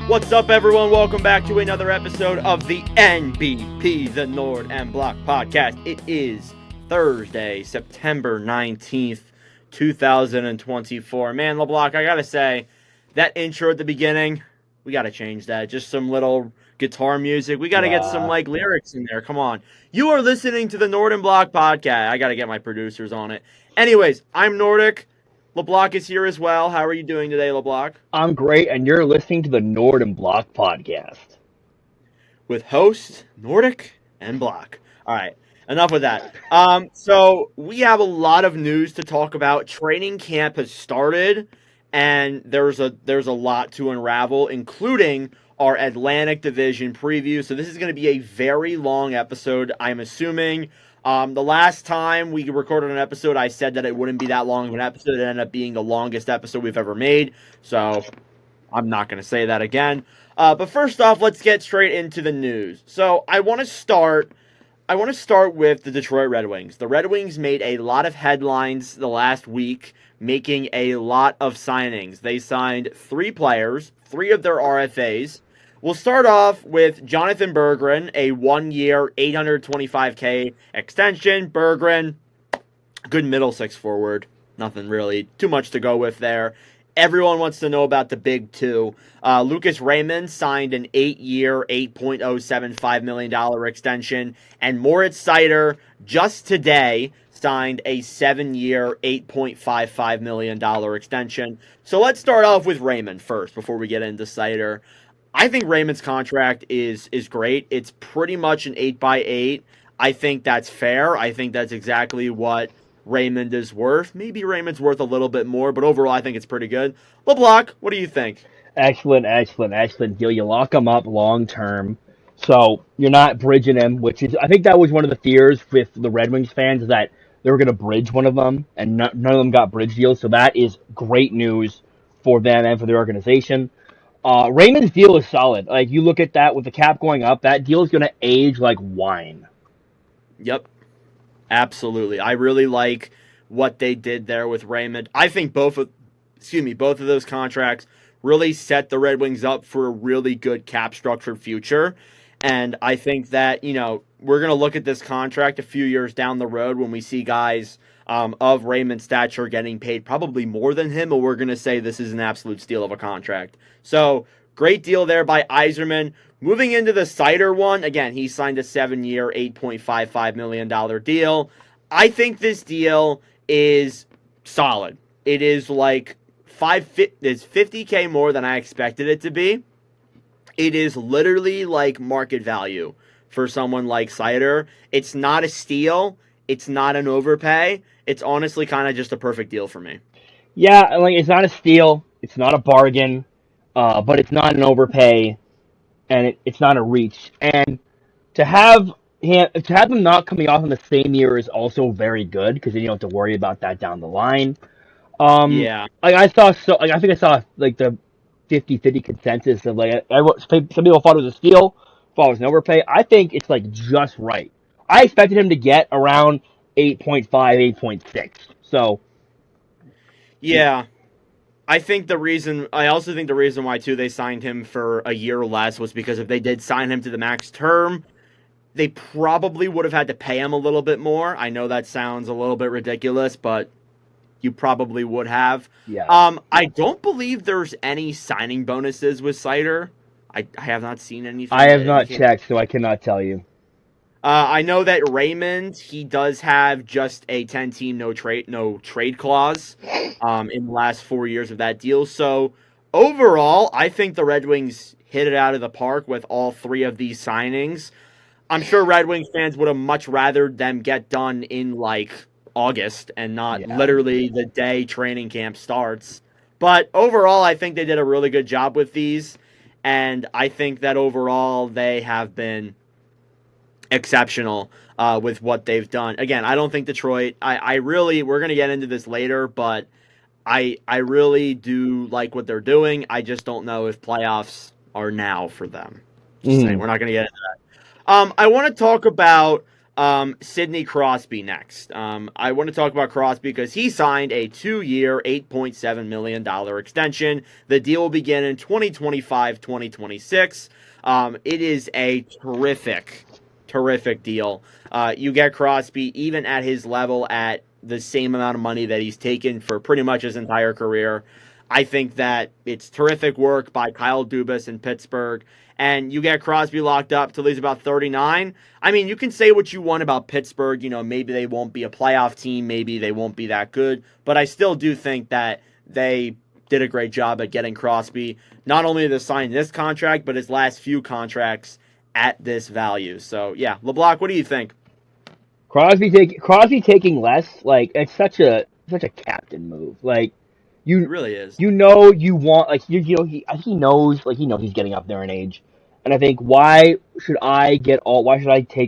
What's up, everyone? Welcome back to another episode of the NBP, the Nord and Block Podcast. It is Thursday, September 19th, 2024. Man, LeBlanc, I gotta say, that intro at the beginning, we gotta change that. Just some little guitar music. We gotta get some, lyrics in there. Come on. You are listening to the Nord and Block Podcast. I gotta get my producers on it. Anyways, I'm Nordic. LeBlanc is here as well. How are you doing today, LeBlanc? I'm great, and you're listening to the Nord and Block Podcast. With hosts Nordic and Block. All right, enough with that. So we have a lot of news to talk about. Training camp has started, and there's a lot to unravel, including our Atlantic Division preview. So this is going to be a very long episode, I'm assuming. The last time we recorded an episode, I said that it wouldn't be that long of an episode. It ended up being the longest episode we've ever made. So I'm not going to say that again. But first off, let's get straight into the news. So I want to start with the Detroit Red Wings. The Red Wings made a lot of headlines the last week, making a lot of signings. They signed 3 players, 3 of their RFAs. We'll start off with Jonathan Berggren, a 1-year, $825K extension. Berggren, good middle six forward. Nothing really too much to go with there. Everyone wants to know about the big 2. Lucas Raymond signed an 8-year, $8.075 million extension. And Moritz Seider, just today, signed a 7-year, $8.55 million extension. So let's start off with Raymond first before we get into Seider. I think Raymond's contract is great. It's pretty much an 8x8. I think that's fair. I think that's exactly what Raymond is worth. Maybe Raymond's worth a little bit more, but overall I think it's pretty good. LeBlanc, what do you think? Excellent deal. You lock him up long term, so you're not bridging him, which is, I think that was one of the fears with the Red Wings fans, is that they were going to bridge one of them, and none of them got bridge deals, so that is great news for them and for the organization. Raymond's deal is solid. Like, you look at that with the cap going up, that deal is going to age like wine. Yep. Absolutely. I really like what they did there with Raymond. I think both of those contracts really set the Red Wings up for a really good cap structured future. And I think that, we're going to look at this contract a few years down the road when we see guys of Raymond's stature getting paid probably more than him, and we're going to say this is an absolute steal of a contract. So, great deal there by Yzerman. Moving into the Seider one, again, he signed a 7-year, $8.55 million deal. I think this deal is solid. It is like it's $50K more than I expected it to be. It is literally like market value for someone like Seider. It's not a steal. It's not an overpay. It's honestly kind of just a perfect deal for me. Yeah, like, it's not a steal, it's not a bargain, but it's not an overpay, and it's not a reach. And to have them not coming off in the same year is also very good, because then you don't have to worry about that down the line. Yeah. I think I saw like the 50-50 consensus of, like, some people thought it was a steal, thought it was an overpay. I think it's like just right. I expected him to get around 8.5, 8.6. So Yeah. I also think the reason why too they signed him for a year less was because if they did sign him to the max term, they probably would have had to pay him a little bit more. I know that sounds a little bit ridiculous, but you probably would have. yeah, I don't believe there's any signing bonuses with Seider. I have not seen anything. I have not checked, so I cannot tell you. I know that Raymond, he does have just a 10-team no trade clause in the last 4 years of that deal. So overall, I think the Red Wings hit it out of the park with all 3 of these signings. I'm sure Red Wings fans would have much rather them get done in like August and not literally the day training camp starts. But overall, I think they did a really good job with these. And I think that overall they have been exceptional with what they've done. Again, I don't think Detroit, we're going to get into this later, but I really do like what they're doing. I just don't know if playoffs are now for them. Just saying, we're not going to get into that. I want to talk about Sidney Crosby next. I want to talk about Crosby because he signed a 2-year, $8.7 million extension. The deal will begin in 2025-2026. It is a terrific deal. You get Crosby even at his level at the same amount of money that he's taken for pretty much his entire career. I think that it's terrific work by Kyle Dubas in Pittsburgh. And you get Crosby locked up till he's about 39. I mean, you can say what you want about Pittsburgh. You know, maybe they won't be a playoff team. Maybe they won't be that good. But I still do think that they did a great job at getting Crosby, not only to sign this contract, but his last few contracts at this value. So, yeah, LeBlanc, what do you think? Crosby taking less, like it's such a captain move. Like It you really is. you know you want like you know he I think he knows he's getting up there in age, and I think why should I take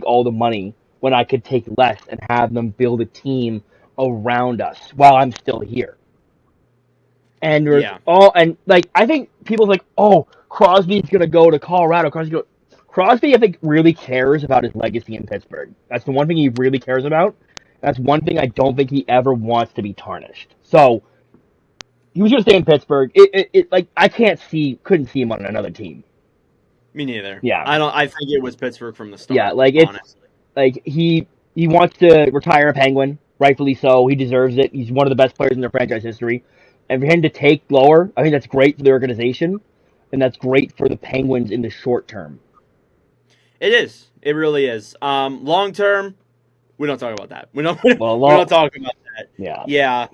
all the money when I could take less and have them build a team around us while I'm still here. And there's Yeah. all and like I think people's like, oh, Crosby's gonna go to Colorado. Crosby, I think, really cares about his legacy in Pittsburgh. That's the one thing he really cares about. That's one thing I don't think he ever wants to be tarnished. So he was gonna stay in Pittsburgh. Like I couldn't see him on another team. Me neither. Yeah, I think it was Pittsburgh from the yeah, start, honestly. like he wants to retire a Penguin, rightfully so. He deserves it. He's one of the best players in their franchise history. And for him to take lower, I think that's great for the organization, and that's great for the Penguins in the short term. It is. It really is. Long term, we don't talk about that. We don't. Well, We don't talk about that. yeah, Yeah,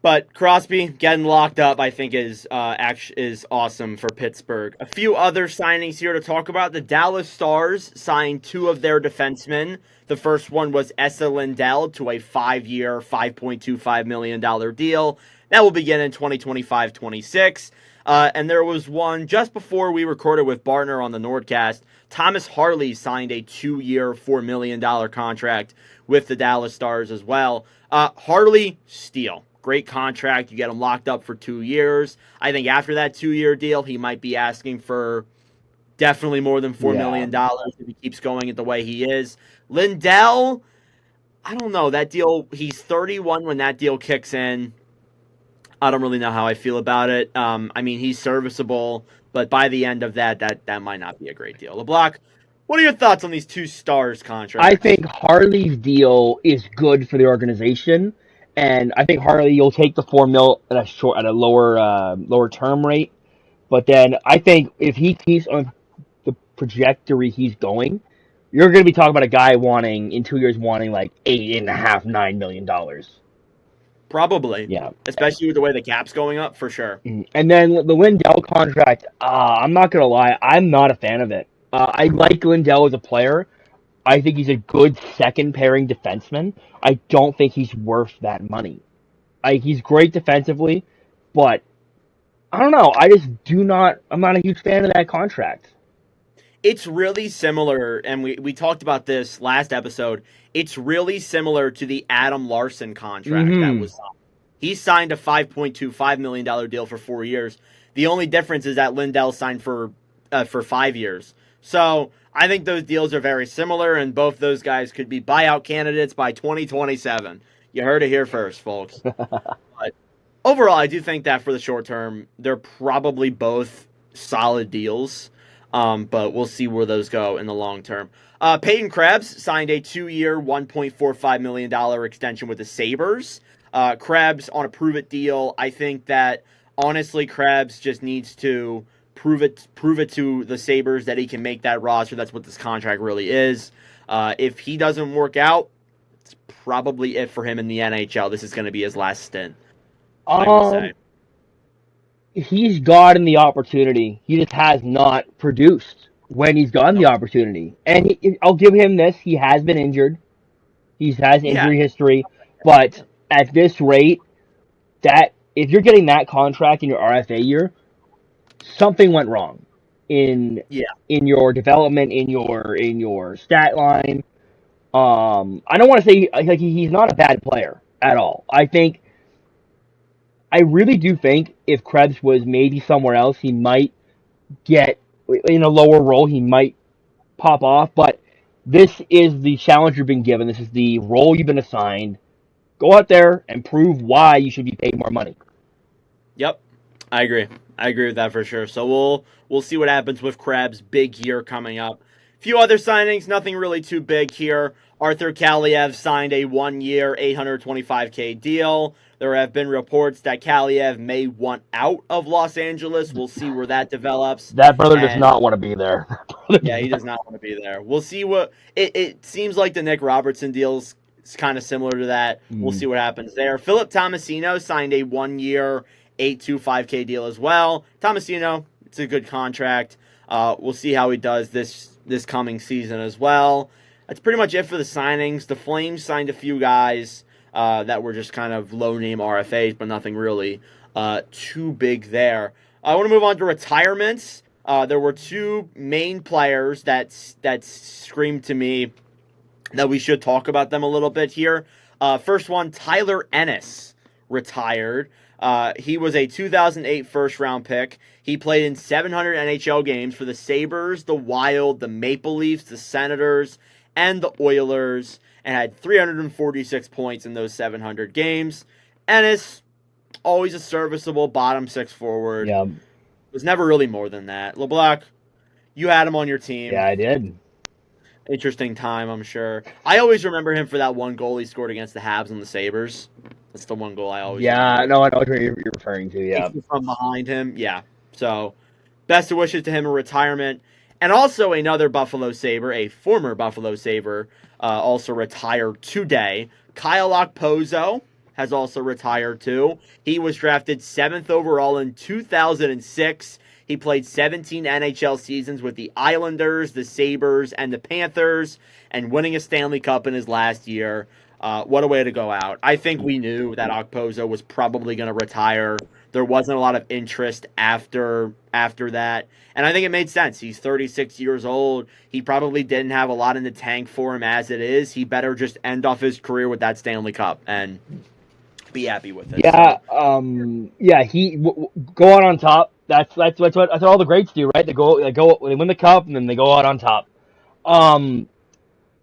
but Crosby getting locked up, I think, is awesome for Pittsburgh. A few other signings here to talk about. The Dallas Stars signed two of their defensemen. The first one was Esa Lindell to a 5-year, $5.25 million deal. That will begin in 2025-26. And there was one just before we recorded with Bartner on the Nordcast. Thomas Harley signed a 2-year, $4 million contract with the Dallas Stars as well. Harley, steal. Great contract. You get him locked up for 2 years. I think after that 2-year deal, he might be asking for definitely more than $4 million if he keeps going the way he is. Lindell, I don't know. That deal, he's 31 when that deal kicks in. I don't really know how I feel about it. I mean, he's serviceable, but by the end of that might not be a great deal. LeBlanc, what are your thoughts on these two Stars contracts? I think Harley's deal is good for the organization, and I think Harley you'll take the 4 mil at a lower term rate. But then I think if he keeps on the trajectory he's going, you're going to be talking about a guy wanting in 2 years wanting like $8.5 to $9 million. Probably. Yeah, Especially with the way the cap's going up, for sure. and then the Lindell contract. I'm not going to lie, I'm not a fan of it. I like Lindell as a player. I think he's a good second pairing defenseman. I don't think he's worth that money. He's great defensively, but I don't know. I just do not. I'm not a huge fan of that contract. It's really similar, and we talked about this last episode. It's really similar to the Adam Larson contract that was signed. He signed a $5.25 million deal for 4 years. The only difference is that Lindell signed for 5 years. So I think those deals are very similar, and both those guys could be buyout candidates by 2027. You heard it here first, folks. But overall, I do think that for the short term, they're probably both solid deals. But we'll see where those go in the long term. Peyton Krebs signed a 2-year, $1.45 million extension with the Sabres. Krebs on a prove-it deal. I think that, honestly, Krebs just needs to prove it to the Sabres that he can make that roster. That's what this contract really is. If he doesn't work out, it's probably it for him in the NHL. This is going to be his last stint, I would say. He's gotten the opportunity. He just has not produced when he's gotten the opportunity. And I'll give him this. He has been injured. He has injury history. But at this rate, that if you're getting that contract in your RFA year, something went wrong in your development, in your stat line. I don't want to say like he's not a bad player at all. I really do think if Krebs was maybe somewhere else, he might get in a lower role. He might pop off, but this is the challenge you've been given. This is the role you've been assigned. Go out there and prove why you should be paid more money. Yep, I agree. I agree with that for sure. So we'll see what happens with Krebs. Big year coming up. Few other signings, nothing really too big here. Arthur Kaliev signed a 1-year, $825K deal. There have been reports that Kaliev may want out of Los Angeles. We'll see where that develops. That brother does And not want to be there. yeah, he does not want to be there. We'll see what it seems like the Nick Robertson deal's kind of similar to that. We'll see what happens there. Philip Tomasino signed a 1-year, 825K deal as well. Tomasino, it's a good contract. We'll see how he does this coming season as well. That's pretty much it for the signings. The Flames signed a few guys that were just kind of low-name RFAs, but nothing really too big there. I want to move on to retirements. There were two main players that screamed to me that we should talk about them a little bit here. First one, Tyler Ennis retired. He was a 2008 first-round pick. He played in 700 NHL games for the Sabres, the Wild, the Maple Leafs, the Senators, and the Oilers, and had 346 points in those 700 games. Ennis, always a serviceable bottom six forward. Yeah. Was never really more than that. LeBlanc, you had him on your team. Yeah, I did. Interesting time, I'm sure. I always remember him for that one goal he scored against the Habs and the Sabres. That's the one goal I always remember. No, I know what you're referring to, yeah. From behind him, yeah. So, best of wishes to him in retirement. And also another Buffalo Sabre, a former Buffalo Sabre, also retired today. Kyle Okposo has also retired too. He was drafted 7th overall in 2006. He played 17 NHL seasons with the Islanders, the Sabres, and the Panthers, and winning a Stanley Cup in his last year. What a way to go out. I think we knew that Okposo was probably going to retire. There wasn't a lot of interest after that. And I think it made sense. He's 36 years old. He probably didn't have a lot in the tank for him as it is. He better just end off his career with that Stanley Cup and be happy with it. Yeah, go out on top. That's what all the greats do, right? They win the cup and then they go out on top.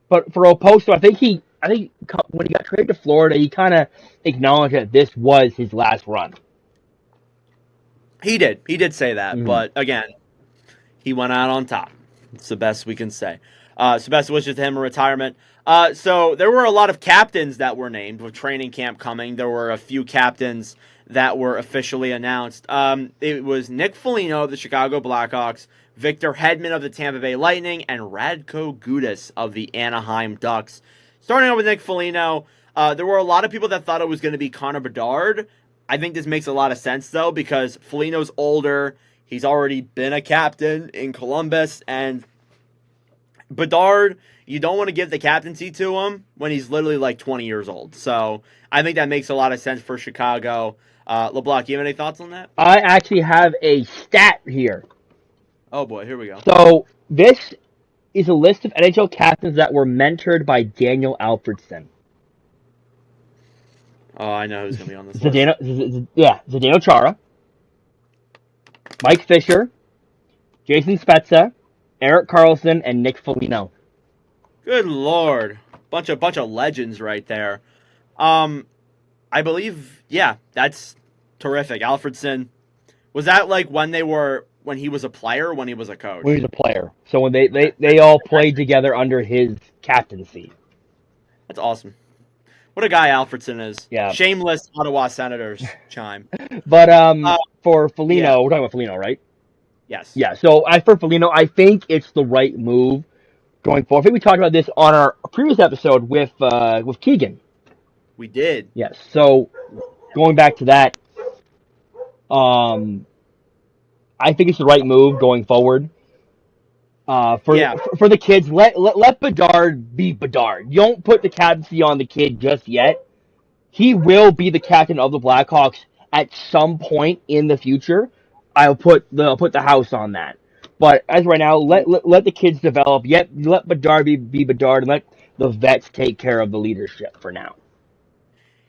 But for Oposto, I think when he got traded to Florida, he kind of acknowledged that this was his last run. He did say that, but again, he went out on top. It's the best we can say. So best wishes to him in retirement. So there were a lot of captains that were named with training camp coming. There were a few captains that were officially announced. It was Nick Foligno of the Chicago Blackhawks, Victor Hedman of the Tampa Bay Lightning, and Radko Gudas of the Anaheim Ducks. Starting out with Nick Foligno, there were a lot of people that thought it was going to be Connor Bedard. I think this makes a lot of sense, though, because Foligno's older. He's already been a captain in Columbus, and Bedard, you don't want to give the captaincy to him when he's literally like 20 years old. So I think that makes a lot of sense for Chicago. LeBlanc, you have any thoughts on that? I actually have a stat here. Oh boy, here we go. So this is a list of NHL captains that were mentored by Daniel Alfredsson. Oh, I know who's going to be on this list. Zdeno Chara, Mike Fisher, Jason Spezza, Erik Karlsson, and Nick Foligno. Good Lord. Bunch of legends right there. I believe, yeah, that's terrific. Alfredsson, was that like when he was a player or when he was a coach? When he was a player. So when they all played together under his captaincy. That's awesome. What a guy Alfredsson is. Yeah. Shameless Ottawa Senators chime. But for Foligno, we're talking about Foligno, right? Yes. Yeah, so for Foligno, I think it's the right move going forward. I think we talked about this on our previous episode with Keegan. We did. Yes. So going back to that, I think it's the right move going forward. For the kids, let Bedard be Bedard. You don't put the captaincy on the kid just yet. He will be the captain of the Blackhawks at some point in the future. I'll put the house on that. But as right now, let the kids develop. Yet let Bedard be Bedard, and let the vets take care of the leadership for now.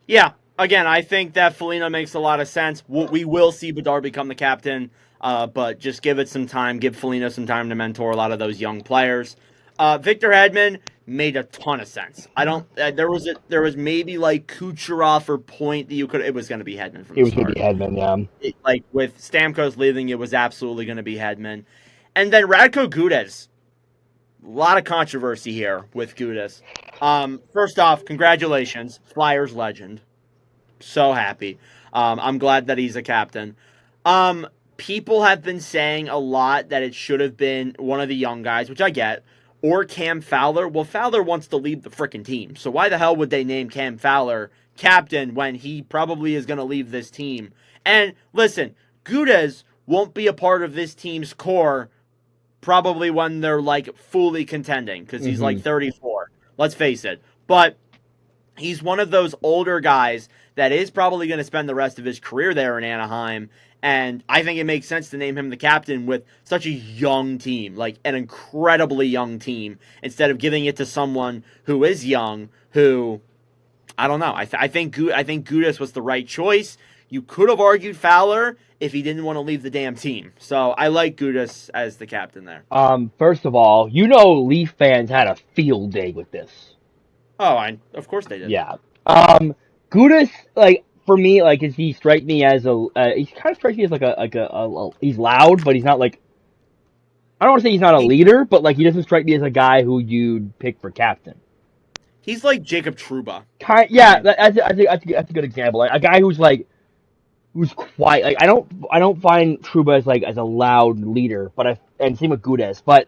Yeah. Again, I think that Foligno makes a lot of sense. We will see Bedard become the captain, but just give it some time. Give Foligno some time to mentor a lot of those young players. Victor Hedman made a ton of sense. I don't. There was maybe like Kucherov or Point that you could. It was going to be Hedman from It the was going to start. be Hedman, yeah. Like with Stamkos leaving, it was absolutely going to be Hedman, and then Radko Gudas. A lot of controversy here with Gudas. First off, congratulations, Flyers legend. So happy. I'm glad that he's a captain. Um, People have been saying a lot that it should have been one of the young guys, which I get, or Cam Fowler. Well, Fowler wants to leave the freaking team, so why the hell would they name Cam Fowler captain when he probably is going to leave this team? And listen, Gudez won't be a part of this team's core probably when they're like fully contending because he's like 34. Let's face it. But he's one of those older guys that is probably going to spend the rest of his career there in Anaheim. And I think it makes sense to name him the captain with such a young team, like an incredibly young team, instead of giving it to someone who is young, who I don't know. I think Gudas was the right choice. You could have argued Fowler if he didn't want to leave the damn team. So I like Gudas as the captain there. First of all, Leaf fans had a field day with this. Oh, of course they did. Yeah. Gudas, like for me, like is he strike me as he kind of strikes me as he's loud, but he's not like I don't want to say he's not a leader, but like he doesn't strike me as a guy who you'd pick for captain. He's like Jacob Trouba. Yeah, I think that's a good example. Like, a guy who's quiet. Like I don't find Trouba as a loud leader, and same with Gudas, but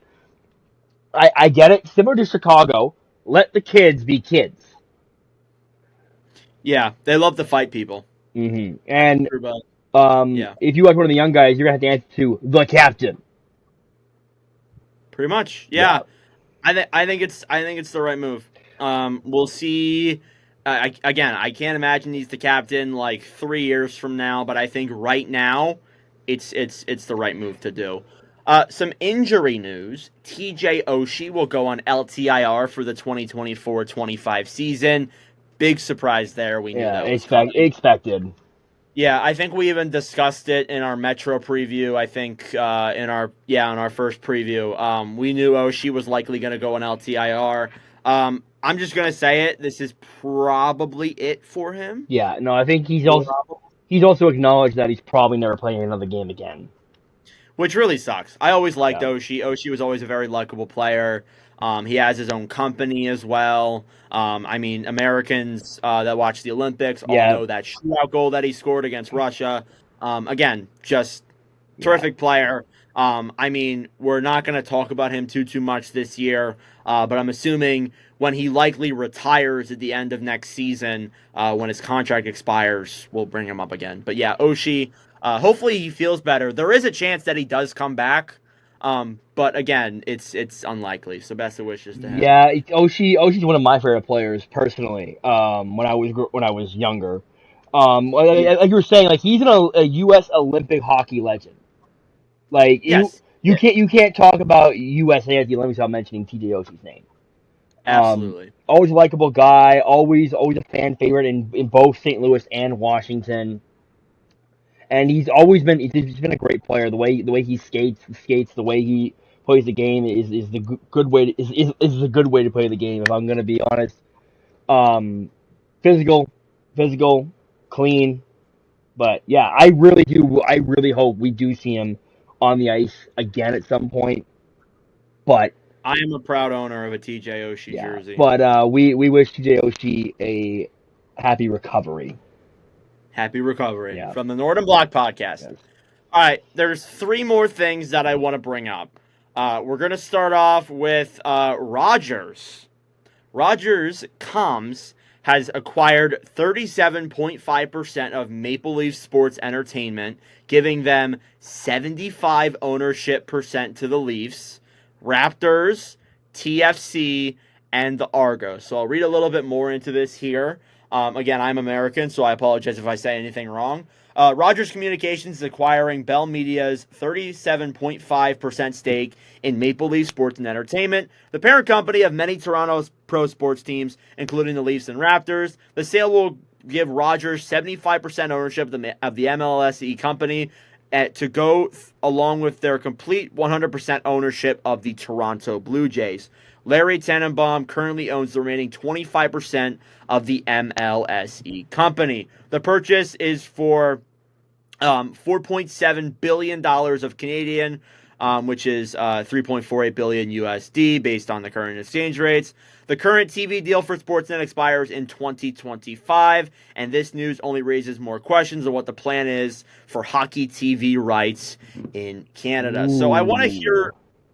I get it. Similar to Chicago, let the kids be kids. Yeah, they love to fight people. And Trouba. Yeah, if you watch one of the young guys, you're gonna have to answer to the captain. pretty much. Yeah. Yeah, I think it's the right move. We'll see. Again, I can't imagine he's the captain like 3 years from now, but I think right now, it's the right move to do. Some injury news. TJ Oshie will go on LTIR for the 2024-25 season. Big surprise there. We knew that was coming. Expected. Yeah, I think we even discussed it in our Metro preview. I think in our first preview, we knew Oshie was likely going to go on LTIR. I'm just gonna say it. This is probably it for him. Yeah, no, I think he's also acknowledged that he's probably never playing another game again. Which really sucks. I always liked Yeah. Oshie. Oshie was always a very likable player. He has his own company as well. I mean, Americans that watch the Olympics all know that shootout goal that he scored against Russia. Again, just terrific player. I mean, we're not going to talk about him too much this year, but I'm assuming when he likely retires at the end of next season, when his contract expires, we'll bring him up again. But yeah, Oshie, hopefully he feels better. There is a chance that he does come back, but again, it's unlikely. So best of wishes to him. Yeah, Oshie's one of my favorite players personally. When I was younger, like you were saying, like he's a U.S. Olympic hockey legend. Like Yes. you can't talk about USA at the Olympics without mentioning TJ Oshie's name. Absolutely. Always a likable guy, always a fan favorite in both St. Louis and Washington. And he's been a great player. The way he skates, the way he plays the game is the good way is a good way to play the game. If I'm gonna be honest, physical, clean. But yeah, I really hope we do see him on the ice again at some point. But I am a proud owner of a TJ Oshie jersey. But we wish TJ Oshie a happy recovery. Happy recovery from the Northern Block podcast. Yes. All right, there's three more things that I want to bring up. We're going to start off with Rogers. Rogers Comms has acquired 37.5% of Maple Leaf Sports Entertainment, giving them 75 ownership percent to the Leafs, Raptors, TFC, and the Argos. So I'll read a little bit more into this here. Again, I'm American, so I apologize if I say anything wrong. Rogers Communications is acquiring Bell Media's 37.5% stake in Maple Leaf Sports and Entertainment, the parent company of many Toronto pro sports teams, including the Leafs and Raptors. The sale will give Rogers 75% ownership of the MLSE company to go along with their complete 100% ownership of the Toronto Blue Jays. Larry Tannenbaum currently owns the remaining 25% of the MLSE company. The purchase is for $4.7 billion of Canadian, which is 3.48 billion USD based on the current exchange rates. The current TV deal for Sportsnet expires in 2025, and this news only raises more questions of what the plan is for hockey TV rights in Canada. Ooh. So I want to hear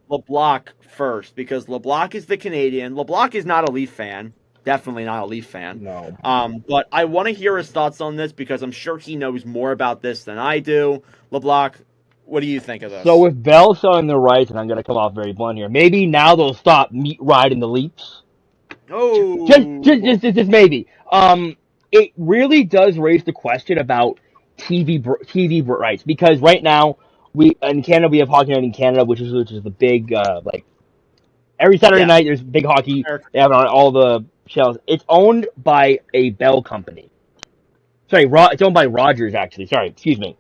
LeBlanc first, because LeBlanc is the Canadian. LeBlanc is not a Leaf fan. Definitely not a Leaf fan. No. But I want to hear his thoughts on this because I'm sure he knows more about this than I do. LeBlanc, what do you think of this? So with Bell selling the rights, and I'm going to come off very blunt here, maybe now they'll stop meat riding the Leafs. Oh, Just maybe. It really does raise the question about TV rights, because right now we in Canada we have Hockey Night in Canada, which is the big like every Saturday night there's big hockey. They have it on all the channels. It's owned by a Bell company. Sorry, it's owned by Rogers actually. Sorry, excuse me.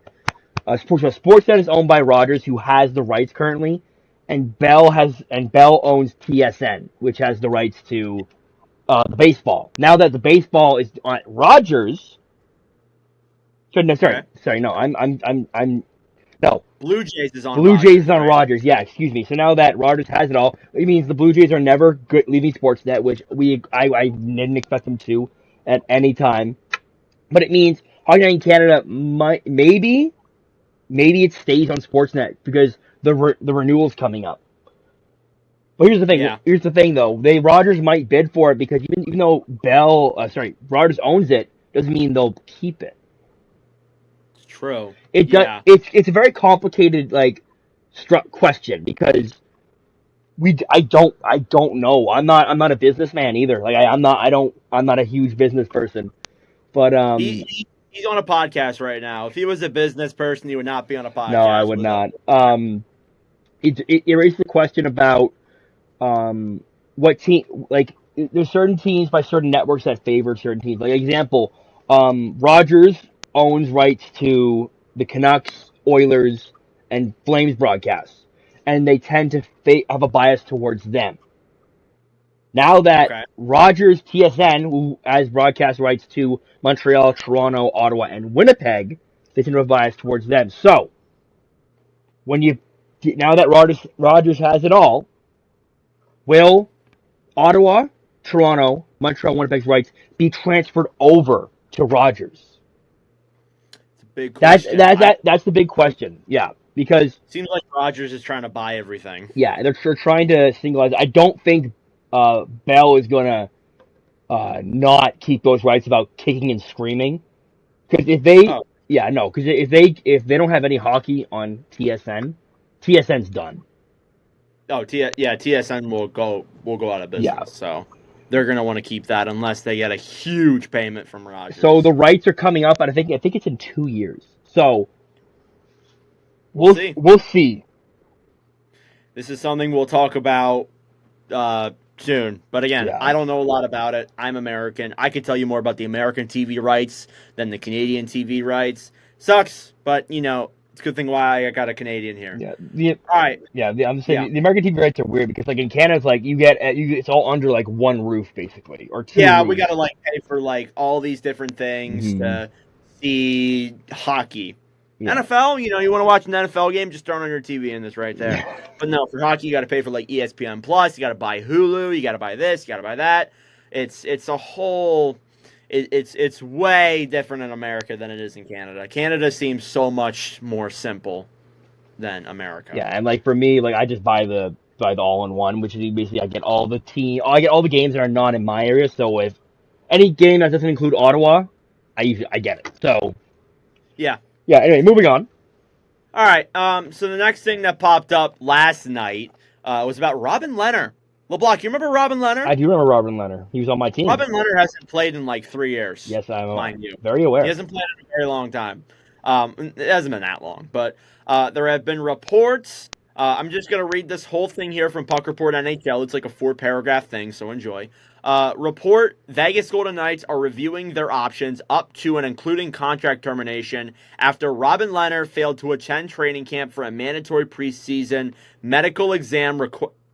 Sportsnet is owned by Rogers, who has the rights currently, and Bell owns TSN, which has the rights to the baseball. Now that the baseball is on Rogers, sorry, no, I'm no. Blue Jays is on. Blue Rogers, Jays is on right? Rogers. Yeah, excuse me. So now that Rogers has it all, it means the Blue Jays are never leaving Sportsnet, which I didn't expect them to at any time. But it means Hockey Night in Canada maybe it stays on Sportsnet because the renewal's coming up. But here's the thing. Yeah. Here's the thing, though. Rogers might bid for it because even though Rogers owns it, doesn't mean they'll keep it. It's true. It's a very complicated question because I don't know. I'm not a businessman either. I'm not a huge business person. But he's on a podcast right now. If he was a business person, he would not be on a podcast. No, I would not. It raises the question about what team, there's certain teams by certain networks that favor certain teams. Like example, Rogers owns rights to the Canucks, Oilers, and Flames broadcasts, and they tend to have a bias towards them. Now that Rogers TSN, who has broadcast rights to Montreal, Toronto, Ottawa, and Winnipeg, they tend to have a bias towards them. So now that Rogers has it all, will Ottawa, Toronto, Montreal, Winnipeg's rights be transferred over to Rogers? It's a big question. That's the big question. Yeah, because seems like Rogers is trying to buy everything. Yeah, they're trying to singleize. I don't think Bell is gonna not keep those rights about kicking and screaming, because if they don't have any hockey on TSN's done. TSN will go out of business. Yeah. So they're gonna want to keep that unless they get a huge payment from Rogers. So the rights are coming up, and I think it's in 2 years. So we'll see. This is something we'll talk about soon. But again, I don't know a lot about it. I'm American. I could tell you more about the American TV rights than the Canadian TV rights. Sucks, but it's a good thing why I got a Canadian here. Yeah. All right. Yeah. I'm saying the American TV rights are weird because in Canada, it's it's all under one roof basically, or two. Yeah, roofs. we gotta pay for all these different things to see hockey. Yeah. NFL, you want to watch an NFL game, just turn on your TV and it's right there. But no, for hockey, you got to pay for ESPN Plus. You got to buy Hulu. You got to buy this. You got to buy that. It's a whole. It's way different in America than it is in Canada. Canada seems so much more simple than America. Yeah, and for me, I just buy the all-in-one, which is basically I get all the games that are not in my area. So if any game that doesn't include Ottawa, I get it. So yeah. Yeah, anyway, moving on. All right, so the next thing that popped up last night was about Robin Lehner. LeBlanc, you remember Robin Lehner? I do remember Robin Lehner. He was on my team. Robin Lehner hasn't played in 3 years. Yes, I'm mind you. Very aware. He hasn't played in a very long time. It hasn't been that long, but there have been reports. I'm just going to read this whole thing here from Puck Report NHL. It's a 4-paragraph thing, so enjoy. Report, Vegas Golden Knights are reviewing their options up to and including contract termination after Robin Lehner failed to attend training camp for a mandatory preseason medical exam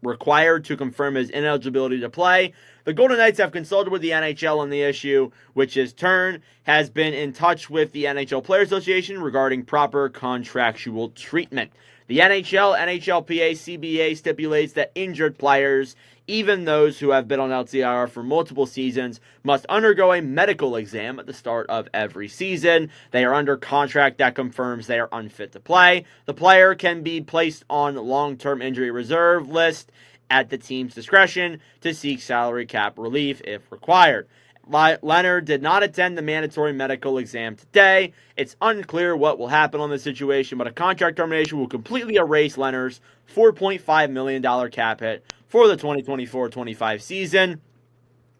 required to confirm his ineligibility to play. The Golden Knights have consulted with the NHL on the issue, which in turn has been in touch with the NHL Players Association regarding proper contractual treatment. The NHL, NHLPA, CBA stipulates that injured players, even those who have been on LTIR for multiple seasons, must undergo a medical exam at the start of every season. They are under contract that confirms they are unfit to play. The player can be placed on long-term injury reserve list at the team's discretion to seek salary cap relief if required. Leonard did not attend the mandatory medical exam today. It's unclear what will happen on this situation, but a contract termination will completely erase Leonard's $4.5 million cap hit for the 2024-25 season,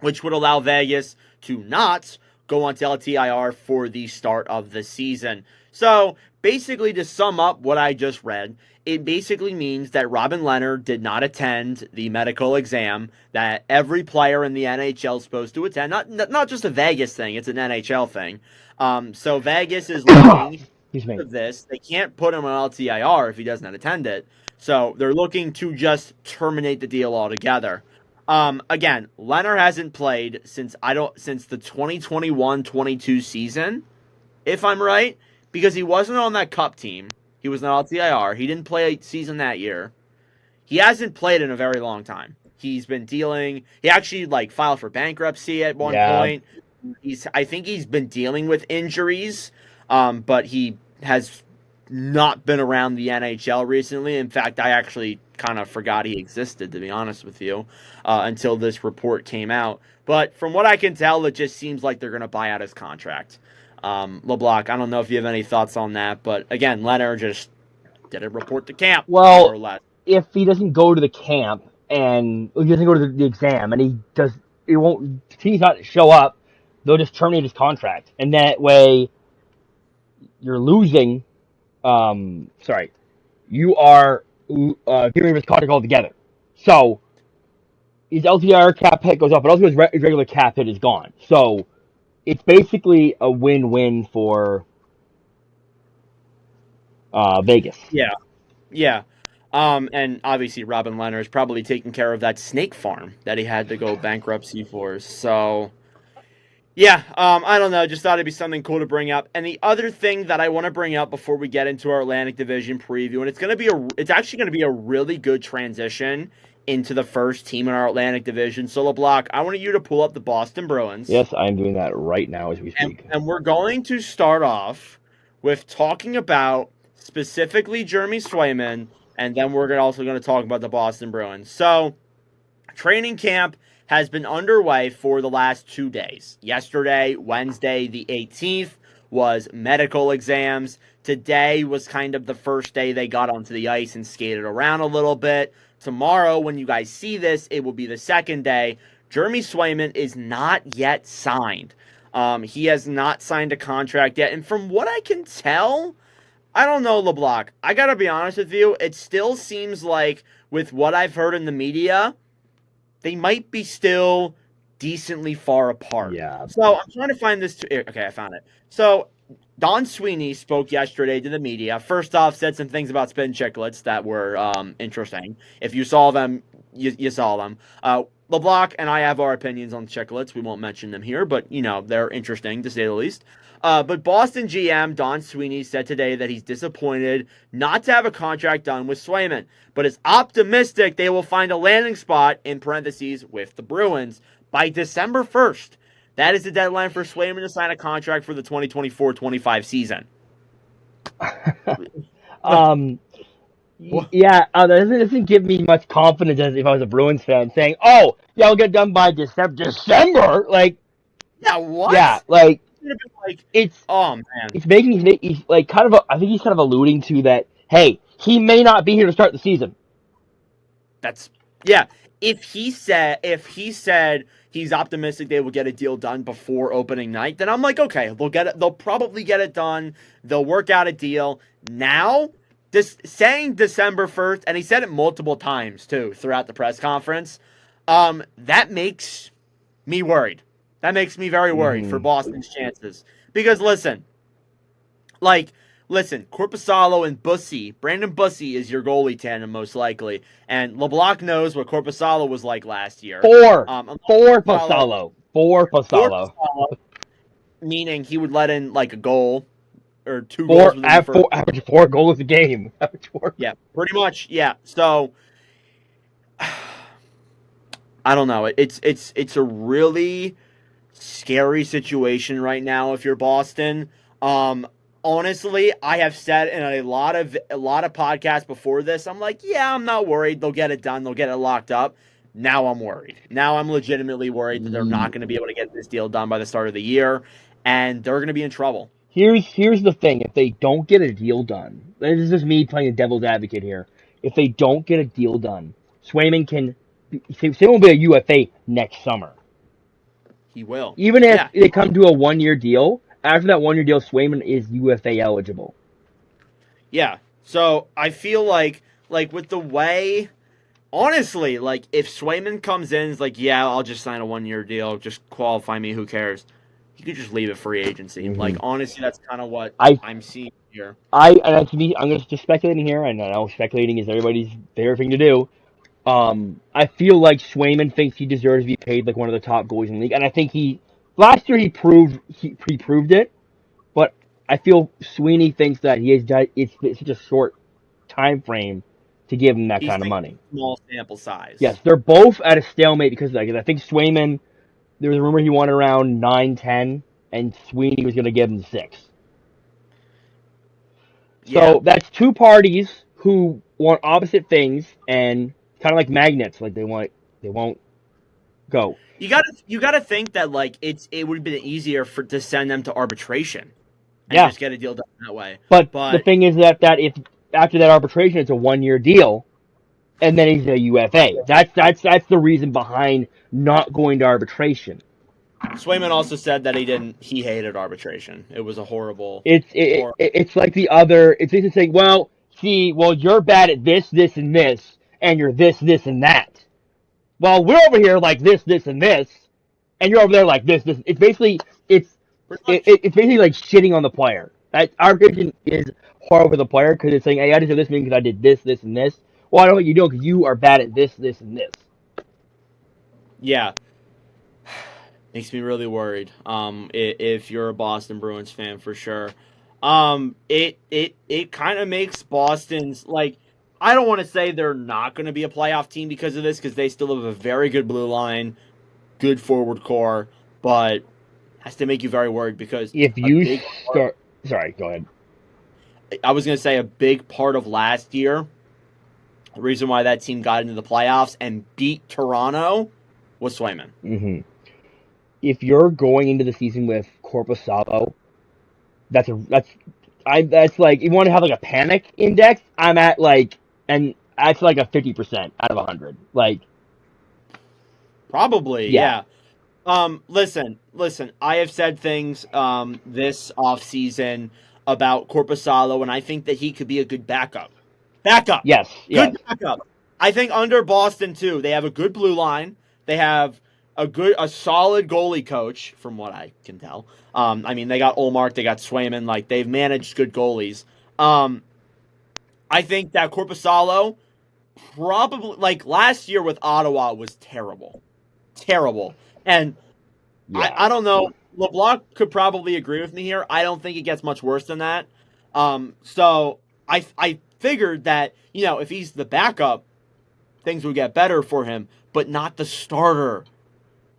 which would allow Vegas to not go on to LTIR for the start of the season. So, basically, to sum up what I just read, it basically means that Robin Leonard did not attend the medical exam that every player in the NHL is supposed to attend. Not just a Vegas thing, it's an NHL thing. So Vegas is looking at this. They can't put him on LTIR if he doesn't attend it. So they're looking to just terminate the deal altogether. Again, Leonard hasn't played since the 2021-22 season, if I'm right, because he wasn't on that cup team. He was not LTIR. He didn't play a season that year. He hasn't played in a very long time. He's been dealing. He actually filed for bankruptcy at one point. I think he's been dealing with injuries, but he has not been around the NHL recently. In fact, I actually kind of forgot he existed, to be honest with you, until this report came out. But from what I can tell, it just seems like they're going to buy out his contract. LeBlanc, I don't know if you have any thoughts on that, but again, Leonard just didn't report to camp. Well, more or less. If he doesn't go to the camp and he doesn't go to the exam and he won't, he's not show up, they'll just terminate his contract, and that way you're losing. You are getting rid of his contract altogether. So his LTR cap hit goes up, but also his regular cap hit is gone. So it's basically a win-win for Vegas. Yeah. And obviously Robin Leonard is probably taking care of that snake farm that he had to go bankruptcy for. So, yeah, I don't know. Just thought it'd be something cool to bring up. And the other thing that I want to bring up before we get into our Atlantic Division preview, and it's actually going to be a really good transition into the first team in our Atlantic Division. So, LeBlanc, I want you to pull up the Boston Bruins. Yes, I'm doing that right now as we speak. And we're going to start off with talking about specifically Jeremy Swayman, and then we're also going to talk about the Boston Bruins. So, training camp has been underway for the last 2 days. Yesterday, Wednesday, the 18th, was medical exams. Today was kind of the first day they got onto the ice and skated around a little bit. Tomorrow, when you guys see this, it will be the second day. Jeremy Swayman is not yet signed. He has not signed a contract yet. And from what I can tell, I don't know, LeBlanc. I got to be honest with you. It still seems like, with what I've heard in the media, they might be still decently far apart. Yeah. So I'm trying to find this. Okay, I found it. So Don Sweeney spoke yesterday to the media. First off, said some things about Spin Chicklets that were interesting. If you saw them, you saw them. LeBlanc and I have our opinions on Chicklets. We won't mention them here, but, they're interesting, to say the least. But Boston GM Don Sweeney said today that he's disappointed not to have a contract done with Swayman, but is optimistic they will find a landing spot, in parentheses, with the Bruins by December 1st. That is the deadline for Swayman to sign a contract for the 2024-25 season. That doesn't give me much confidence as if I was a Bruins fan saying, "Oh, yeah, I'll get done by December." Yeah, what? Yeah, it's oh man, it's making he's I think he's kind of alluding to that. Hey, he may not be here to start the season. If he said he's optimistic they will get a deal done before opening night, then I'm like, okay, they'll get it. They'll probably get it done. They'll work out a deal. Now, saying December 1st, and he said it multiple times too throughout the press conference, that makes me worried. That makes me very worried for Boston's chances. Because listen, listen, Corpusalo and Bussy, Brandon Bussy is your goalie tandem most likely, and LeBlanc knows what Corpusalo was like last year. Four. Four Corpusalo, Pasalo. Four Pasalo. meaning he would let in like a goal or two goals within the first. Average 4 goals a game. Average four. Yeah, pretty much. Yeah. So I don't know. It's a really scary situation right now if you're Boston. Honestly, I have said in a lot of podcasts before this, I'm like, yeah, I'm not worried. They'll get it done. They'll get it locked up. Now I'm worried. Now I'm legitimately worried that they're not going to be able to get this deal done by the start of the year, and they're going to be in trouble. Here's the thing: if they don't get a deal done, this is just me playing the devil's advocate here. If they don't get a deal done, Swayman will be a UFA next summer. He will. Even if Yeah. they come to a 1 year deal, after that 1 year deal, Swayman is UFA eligible. Yeah. So I feel like with the way, honestly, like if Swayman comes in, is like, yeah, I'll just sign a 1 year deal, just qualify me, who cares? You could just leave it free agency. Mm-hmm. Like honestly, that's kind of what I'm seeing here. I'm just speculating here. I know speculating is everybody's favorite thing to do. I feel like Swayman thinks he deserves to be paid like one of the top goalies in the league, and I think last year he proved it. But I feel Sweeney thinks that it's such a short time frame to give him that He's kind of thinking money. small sample size. Yes, they're both at a stalemate because of that. Because I think Swayman, there was a rumor he wanted around 9-10, and Sweeney was going to give him 6. So Yeah. that's two parties who want opposite things and kind of like magnets. Like they won't go. You gotta think that like it would have been easier to send them to arbitration and Yeah, just get a deal done that way. but the But thing is that if after that arbitration it's a 1 year deal, and then he's a UFA. That's the reason behind not going to arbitration. Swayman also said that he hated arbitration. It was a horrible. It's like the other. It's just saying, well, you're bad at this, and this, and you're this, and that. Well, we're over here like this, and this, and you're over there like this. It's basically it's basically like shitting on the player. That arbitration is horrible for the player because it's saying, hey, I deserve this because I did this, and this. Well, I know what you do because you are bad at this, and this. Yeah. Makes me really worried. If you're a Boston Bruins fan, for sure. It kind of makes Boston's like. I don't want to say they're not going to be a playoff team because of this, because they still have a very good blue line, good forward core, but has to make you very worried because If a you big start, sorry, go ahead. I was going to say a big part of last year, the reason why that team got into the playoffs and beat Toronto was Swayman. Mm-hmm. If you're going into the season with Corpusalo, that's like you want to have like a panic index. I'm at like, and that's like a 50% out of 100. Like, Probably, yeah. yeah. Listen. I have said things this offseason about Corpusalo, and I think that he could be a good backup. Yes, Good yes. backup. I think under Boston too, they have a good blue line. They have a solid goalie coach, from what I can tell. I mean, they got Olmark, they got Swayman, like they've managed good goalies. I think that Corpusalo probably like last year with Ottawa was terrible, and Yeah. I don't know. LeBlanc could probably agree with me here. I don't think it gets much worse than that. So I figured that if he's the backup, things would get better for him, but not the starter.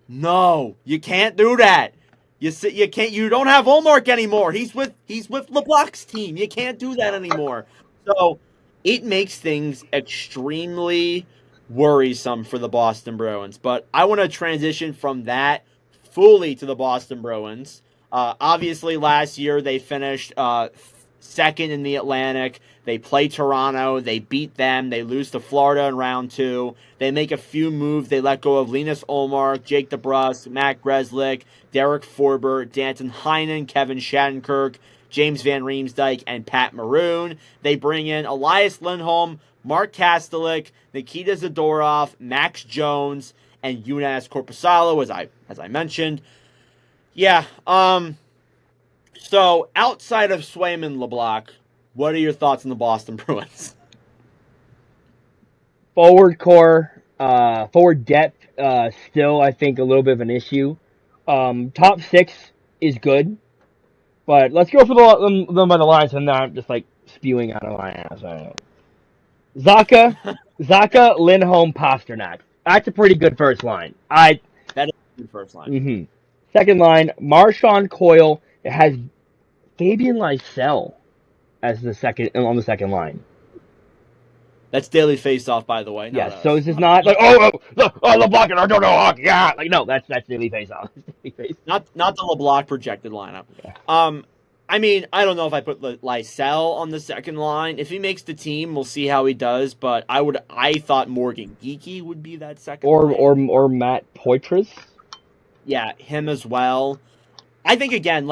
No, you can't do that. You can't. You don't have Olmark anymore. He's with LeBlanc's team. You can't do that anymore. So it makes things extremely worrisome for the Boston Bruins. But I want to transition from that fully to the Boston Bruins. Obviously, last year they finished second in the Atlantic. They play Toronto. They beat them. They lose to Florida in round 2. They make a few moves. They let go of Linus Olmark, Jake DeBrusk, Matt Grzelcyk, Derek Forbert, Danton Heinen, Kevin Shattenkirk, James Van Riemsdyk, and Pat Maroon. They bring in Elias Lindholm, Mark Kastelik, Nikita Zadorov, Max Jones, and Joonas Korpisalo, as I mentioned. Yeah, So, outside of Swayman LeBlanc, what are your thoughts on the Boston Bruins? Forward core, forward depth, still I think a little bit of an issue. Top six is good, but let's go for them by the lines and not just like spewing out of my ass. I don't know. Zaka, Lindholm, Pasternak. That's a pretty good first line. That is the first line. Mm-hmm. Second line, Marchand, Coyle. It has Fabian Lysell as the second on the second line. That's daily face-off, by the way. Yes, so this is not like LeBlanc and I don't know hockey. Yeah, like no, that's daily face off. Not the LeBlanc projected lineup. Yeah. I mean, I don't know if I put Lysell on the second line. If he makes the team, we'll see how he does. But I thought Morgan Geekie would be that second line. Or Matt Poitras. Yeah, him as well. I think again,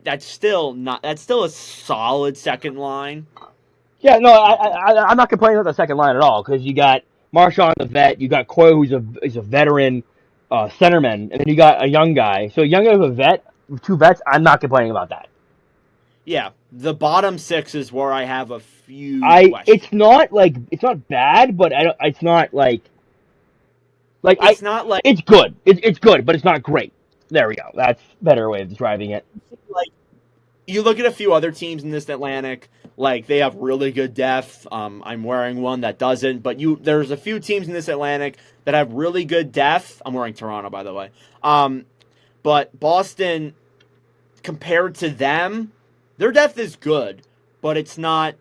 that's still a solid second line. Yeah, no, I'm not complaining about the second line at all because you got Marchand, the vet, you got Coyle, who's a veteran centerman, and then you got a young guy. So a young guy with a vet, with two vets, I'm not complaining about that. Yeah, the bottom six is where I have a few questions. It's not bad, but it's not like it's not like it's good. It's good, but it's not great. There we go. That's a better way of describing it. Like you look at a few other teams in this Atlantic, like they have really good depth. I'm wearing one that doesn't, but there's a few teams in this Atlantic that have really good depth. I'm wearing Toronto, by the way. But Boston, compared to them, their depth is good, but it's not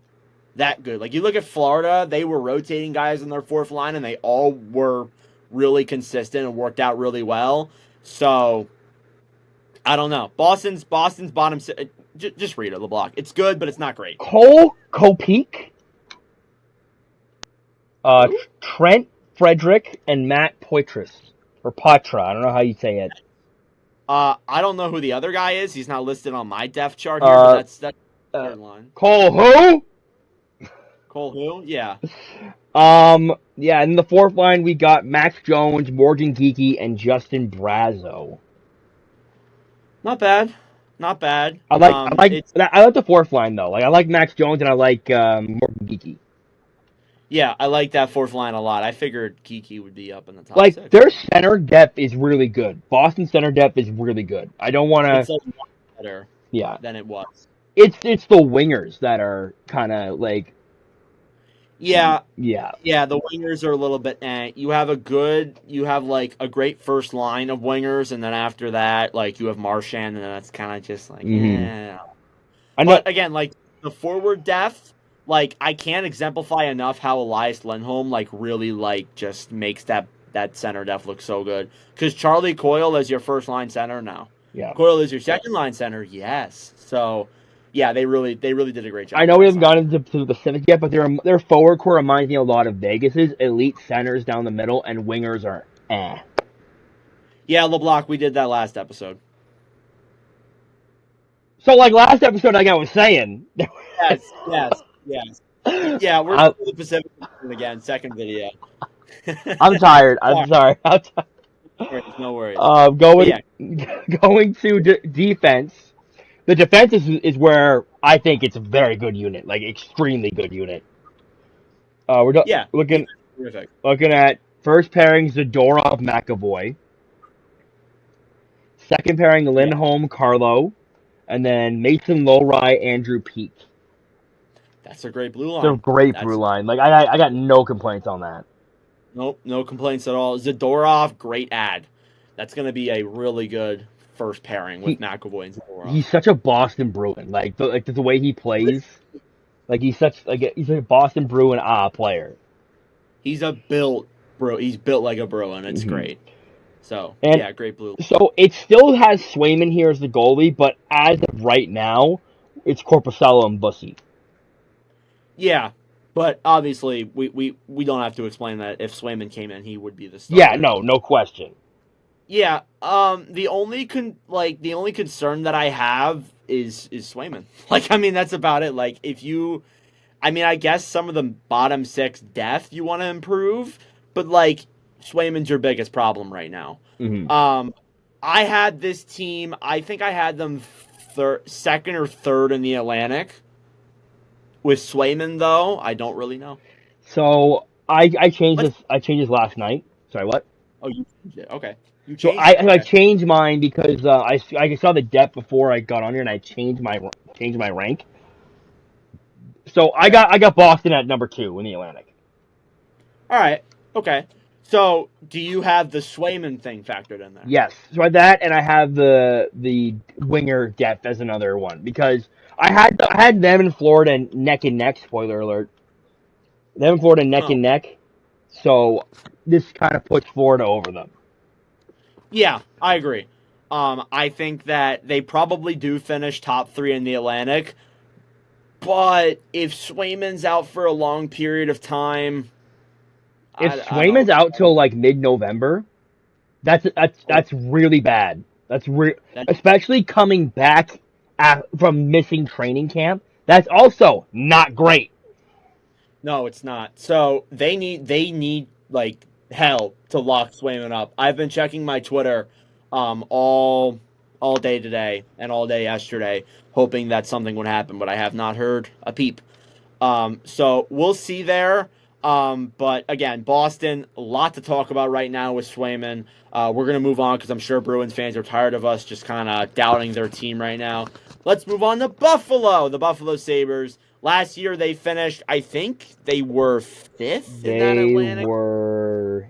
that good. Like you look at Florida, they were rotating guys in their fourth line, and they all were really consistent and worked out really well. So I don't know. Boston's bottom. Just read it, LeBlanc. It's good, but it's not great. Cole Kopeek, Trent Frederick, and Matt Poitras or Patra. I don't know how you say it. I don't know who the other guy is. He's not listed on my depth chart here, but that's the third line. Cole who? Cole who? Yeah. Yeah, and in the fourth line we got Max Jones, Morgan Geekie, and Justin Brazeau. Not bad. Not bad. I like the fourth line though. Like I like Max Jones and I like Morgan Geekie. Yeah, I like that fourth line a lot. I figured Geekie would be up in the top like 6. Their center depth is really good. Boston center depth is really good. I don't want to. It's a lot better. Yeah. Than it was. It's the wingers that are kind of like. Yeah. Yeah. Yeah, the wingers are a little bit You have a great first line of wingers, and then after that, like you have Marchand, and then that's kind of just like, But again, like the forward depth, like I can't exemplify enough how Elias Lindholm really just makes that center depth look so good. Because Charlie Coyle is your first line center now. Yeah. Coyle is your second line center. Yes. So. Yeah, they really did a great job. I know we haven't gotten into the specifics yet, but their forward core reminds me a lot of Vegas's. Elite centers down the middle, and wingers are eh. Yeah, LeBlanc, we did that last episode. So, like last episode, like I was saying. Yes. Yeah, we're going to the Pacific again, second video. I'm tired. I'm sorry. No worries. Going to defense. The defense is where I think it's a very good unit, like extremely good unit. Looking at first pairing Zadorov McAvoy, second pairing Lindholm Carlo, and then Mason Lowry Andrew Peak. That's a great blue line. It's a great blue line. Like I got no complaints on that. Nope, no complaints at all. Zadorov, great ad. That's going to be a really good first pairing with McAvoy and Zadorov. He's such a Boston Bruin. Like the way he plays, like he's a Boston Bruin player. He's built like a Bruin. It's great. So great blue. So it still has Swayman here as the goalie, but as of right now, it's Korpisalo and Bussy. Yeah, but obviously we don't have to explain that if Swayman came in, he would be the starter. Yeah, no question. Yeah, the only concern that I have is Swayman. Like, I mean, that's about it. Like, I guess some of the bottom six depth you want to improve, but like, Swayman's your biggest problem right now. Mm-hmm. I had this team. I think I had them second or third in the Atlantic. With Swayman, though, I don't really know. So I changed Let's. this. I changed this last night. Sorry, what? Oh, you changed it. Okay, you So changed it. I Okay. changed mine because I saw the depth before I got on here and I changed my rank. So Okay. I got Boston at number 2 in the Atlantic. All right. Okay. So, do you have the Swayman thing factored in there? Yes, so that and I have the winger depth as another one because I had them in Florida neck and neck. Spoiler alert. Them in Florida neck Oh, and neck. So this kind of puts Florida over them. yeah, I agree. I think that they probably do finish top three in the Atlantic, but if Swayman's out for a long period of time, If I don't. Swayman's out till like mid-November, Oh, that's really bad. that, Especially coming back from missing training camp. That's also not great. no, it's not. So they need like hell to lock Swayman up. I've been checking my Twitter, all day today and all day yesterday, hoping that something would happen, but I have not heard a peep. So we'll see there. But again, Boston, a lot to talk about right now with Swayman. We're going to move on because I'm sure Bruins fans are tired of us just kind of doubting their team right now. Let's move on to Buffalo, the Buffalo Sabres. Last year they finished, I think they were fifth in that They Atlantic. were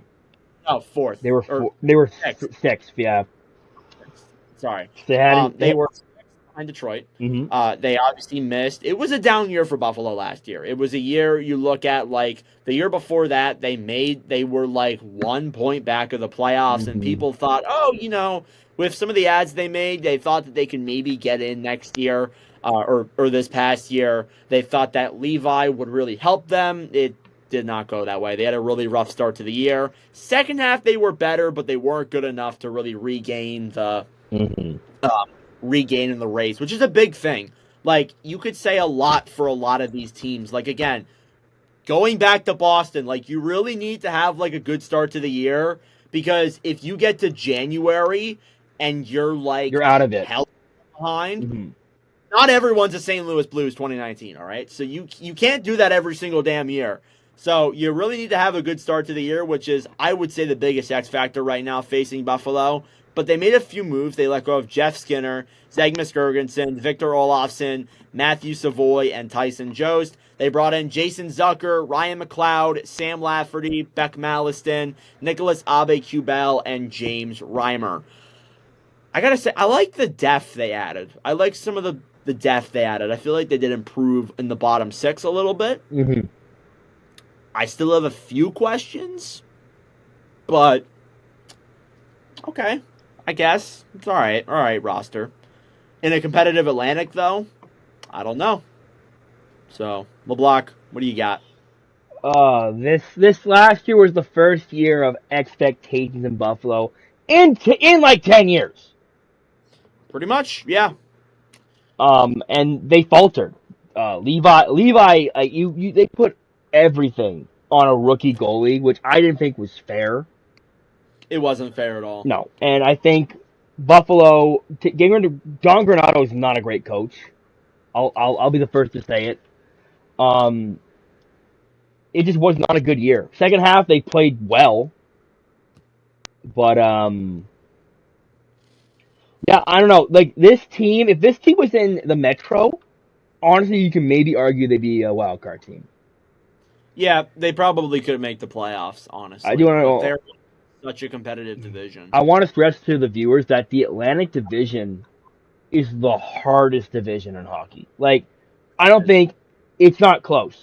Oh, fourth. Or they were sixth. sixth, yeah. Sorry. They hadn't. They were behind Detroit. Mm-hmm. They obviously missed. It was a down year for Buffalo last year. It was a year you look at like the year before that they were like 1 point back of the playoffs, and Mm-hmm. people thought, oh, with some of the ads they made, they thought that they could maybe get in next year, or this past year. They thought that Levi would really help them. It did not go that way. They had a really rough start to the year. Second half they were better, but they weren't good enough to really Mm-hmm. regain in the race, which is a big thing. Like, you could say a lot for a lot of these teams. Like, again, going back to Boston, like, you really need to have like a good start to the year, because if you get to January and you're like You're out of it. hell behind, Mm-hmm. not everyone's a St. Louis Blues 2019, all right? So you can't do that every single damn year. So you really need to have a good start to the year, which is, I would say, the biggest X factor right now facing Buffalo. But they made a few moves. They let go of Jeff Skinner, Zegmus Girgensson, Victor Olofsson, Matthew Savoy, and Tyson Jost. They brought in Jason Zucker, Ryan McLeod, Sam Lafferty, Beck Malliston, Nicholas Abe-Kubel, and James Reimer. I gotta say, I like the depth they added. I like some of the depth they added. I feel like they did improve in the bottom six a little bit. Mm-hmm. I still have a few questions, but okay, I guess it's all right. All right, roster. In a competitive Atlantic, though, I don't know. So, LeBlanc, what do you got? This last year was the first year of expectations in Buffalo in like 10 years. Pretty much, yeah. And they faltered. Levi, they put everything on a rookie goalie, which I didn't think was fair. It wasn't fair at all. No, and I think Buffalo getting rid of John Granato is not a great coach. I'll be the first to say it. Um, it just was not a good year. Second half they played well, but yeah, I don't know. Like this team, if this team was in the Metro, honestly, you can maybe argue they'd be a wild card team. Yeah, they probably could make the playoffs, I do honestly, but want they're such a competitive division. to stress to the viewers that the Atlantic Division is the hardest division in hockey. Like, I don't think it's not close.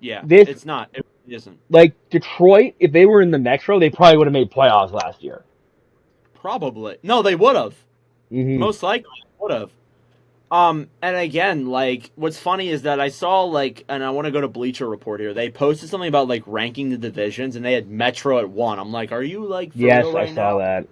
Yeah, This it's not. It isn't. like Detroit, if they were in the Metro, they probably would have made playoffs last year. Probably. No, they would have. Mm-hmm. Most likely would have. And again, like, what's funny is that I saw, like, and I want to go to Bleacher Report here. They posted something about, like, ranking the divisions, and they had Metro at 1. I'm like, are you, like, for Yes, real right I saw now? that.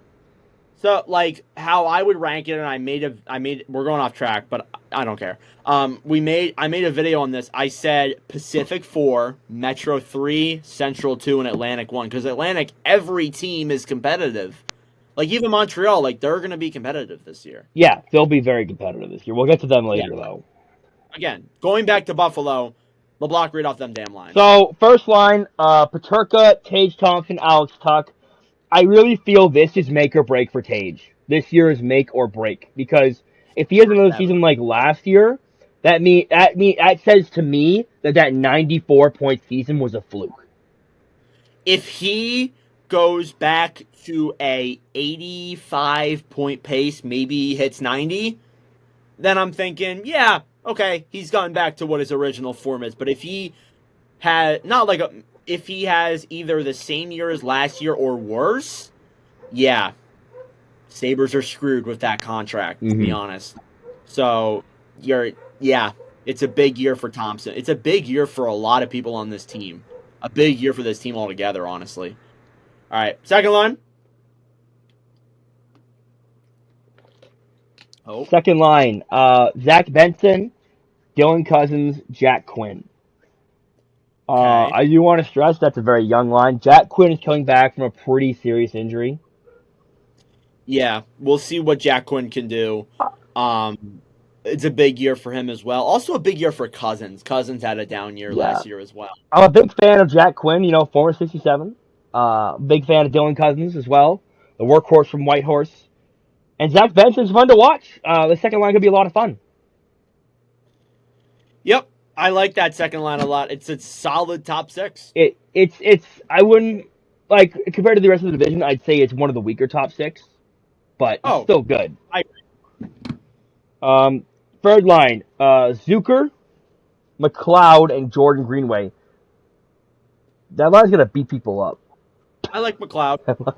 So, like, how I would rank it, and we're going off track, but I don't care. I made a video on this. I said Pacific 4, Metro 3, Central 2, and Atlantic 1. Because Atlantic, every team is competitive. Like even Montreal, like they're going to be competitive this year. Yeah, they'll be very competitive this year. We'll get to them Yeah. later, though. Again, going back to Buffalo, LeBlanc read off them damn lines. So, first line, Paterka, Tage Thompson, Alex Tuck. I really feel this is make or break for Tage. This year is make or break because if he has another season like last year, that says to me that 94-point season was a fluke. If he goes back to a 85-point pace, maybe he hits 90, then I'm thinking, yeah, okay, he's gone back to what his original form is. But if he had if he has either the same year as last year or worse, yeah, Sabres are screwed with that contract, to be honest. So it's a big year for Thompson. It's a big year for a lot of people on this team. A big year for this team altogether, honestly. All right, second line. Oh. Second line, Zach Benson, Dylan Cousins, Jack Quinn. Okay. I do want to stress that's a very young line. Jack Quinn is coming back from a pretty serious injury. Yeah, we'll see what Jack Quinn can do. It's a big year for him as well. Also a big year for Cousins. Cousins had a down year last year as well. I'm a big fan of Jack Quinn, former 67. Big fan of Dylan Cousins as well, the workhorse from Whitehorse. And Zach Benson's fun to watch. The second line could be a lot of fun. Yep, I like that second line a lot. It's a solid top six. It's I wouldn't like compared to the rest of the division. I'd say it's one of the weaker top six, but it's still good. I agree. Third line, Zucker, McLeod, and Jordan Greenway. That line's gonna beat people up. I like McLeod.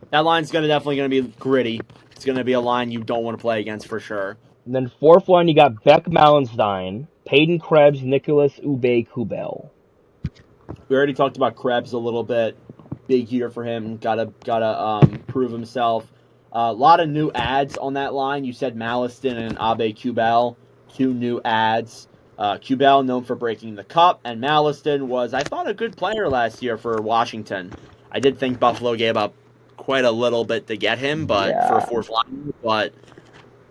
That line's definitely gonna be gritty. It's gonna be a line you don't want to play against for sure. And then fourth line, you got Beck Malenstein, Peyton Krebs, Nicholas Ube-Kubel. We already talked about Krebs a little bit. Big year for him. Gotta prove himself. A lot of new ads on that line. You said Malliston and Ube-Kubel, 2 new ads. Kubel known for breaking the cup, and Malliston was, I thought, a good player last year for Washington. I did think Buffalo gave up quite a little bit to get him, but for a fourth line. But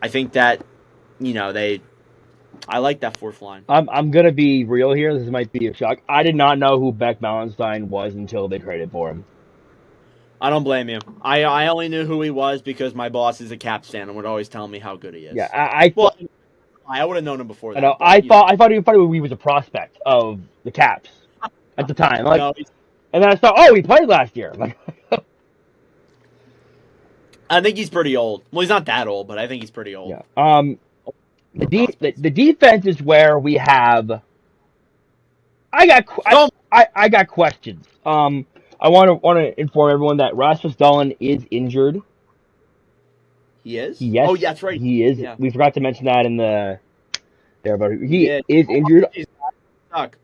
I think that I like that fourth line. I'm gonna be real here. This might be a shock. I did not know who Beck Malenstein was until they traded for him. I don't blame you. I only knew who he was because my boss is a Caps fan and would always tell me how good he is. Yeah, I would have known him before that. I know. I thought he was a prospect of the Caps at the time. And then I thought, he played last year. I think he's pretty old. Well, he's not that old, but I think he's pretty old. Yeah. The defense is where we have. I got questions. I want to inform everyone that Rasmus Dahlin is injured. He is? Yes. Oh, yeah, that's right. He is. Yeah. We forgot to mention that in the there, but he is injured. Stuck.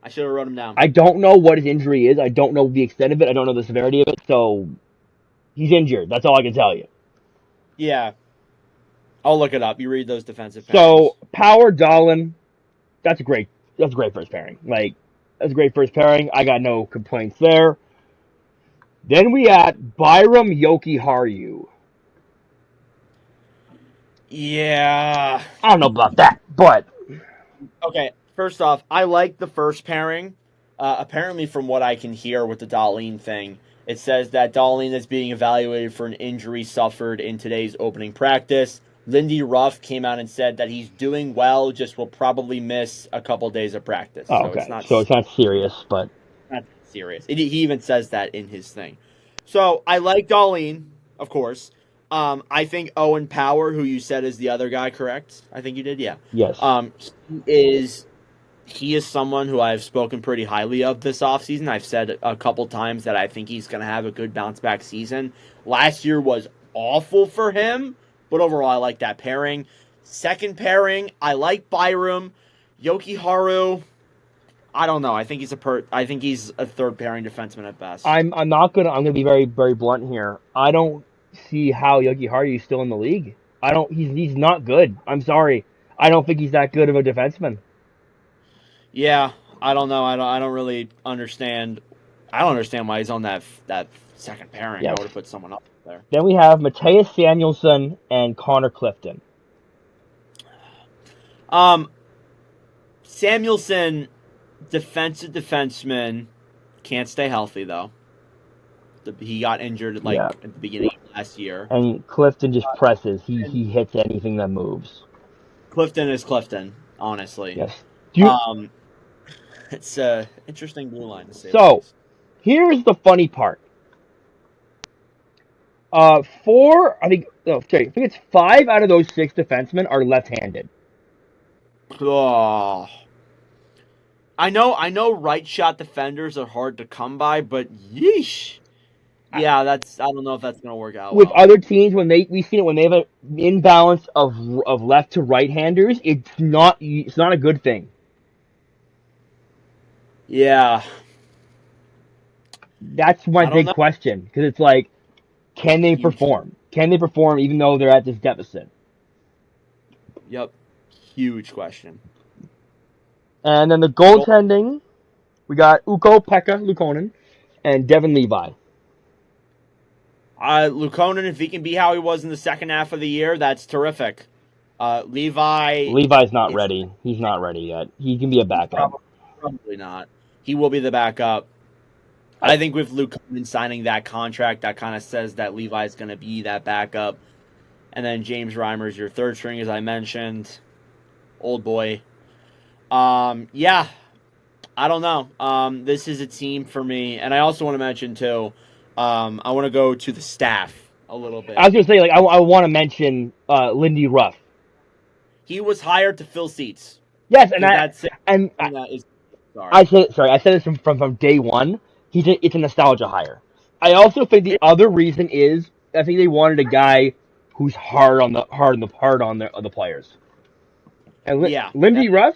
I should have wrote him down. I don't know what his injury is. I don't know the extent of it. I don't know the severity of it. So he's injured. That's all I can tell you. Yeah. I'll look it up. You read those defensive pairings. So Power Dahlin, that's a great first pairing. That's a great first pairing. I got no complaints there. Then we had Byram Jokiharju. Yeah. I don't know about that, but okay. First off, I like the first pairing. Apparently, from what I can hear with the Dahlin thing, it says that Dahlin is being evaluated for an injury suffered in today's opening practice. Lindy Ruff came out and said that he's doing well, just will probably miss a couple days of practice. Oh, okay. So it's not serious, but not serious. He even says that in his thing. So I like Dahlin, of course. I think Owen Power, who you said is the other guy, correct? I think you did, yeah. Yes. He is someone who I've spoken pretty highly of this offseason. I've said a couple times that I think he's going to have a good bounce-back season. Last year was awful for him, but overall I like that pairing. Second pairing, I like Byram. Jokiharju, I don't know. I think he's a third pairing defenseman at best. I'm gonna be very, very blunt here. I don't see how Jokiharju is still in the league. He's not good. I'm sorry. I don't think he's that good of a defenseman. Yeah, I don't know. I don't really understand I don't understand why he's on that second pairing. I Yes. would have put someone up there. Then we have Mateus Samuelson and Connor Clifton. Samuelson, defensive defenseman, can't stay healthy though. He got injured at the beginning of last year. And Clifton just presses. He hits anything that moves. Clifton is Clifton, honestly. Yes. It's a interesting blue line to say. So, here's the funny part. I think it's 5 out of those 6 defensemen are left-handed. Oh. I know right shot defenders are hard to come by, but yeesh. Yeah, I don't know if that's gonna work out. With other teams, we've seen it when they have an imbalance of left to right-handers, it's not a good thing. Yeah. That's my big question, because it's like, can they perform? Can they perform even though they're at this deficit? Yep. Huge question. And then the goaltending, we got Ukko-Pekka Luukkonen and Devin Levi. Luukkonen, if he can be how he was in the second half of the year, that's terrific. Levi's not ready. He's not ready yet. He can be a backup. Probably not. He will be the backup. I think with Luukkonen signing that contract, that kind of says that Levi's going to be that backup. And then James Reimer's your third string, as I mentioned. Old boy. Yeah. I don't know. This is a team for me. And I also want to mention, too, I want to go to the staff a little bit. I was going to say, I want to mention Lindy Ruff. He was hired to fill seats. Yes, I said this from day one. It's a nostalgia hire. I also think the other reason is I think they wanted a guy who's hard on the players. And Lindy Ruff,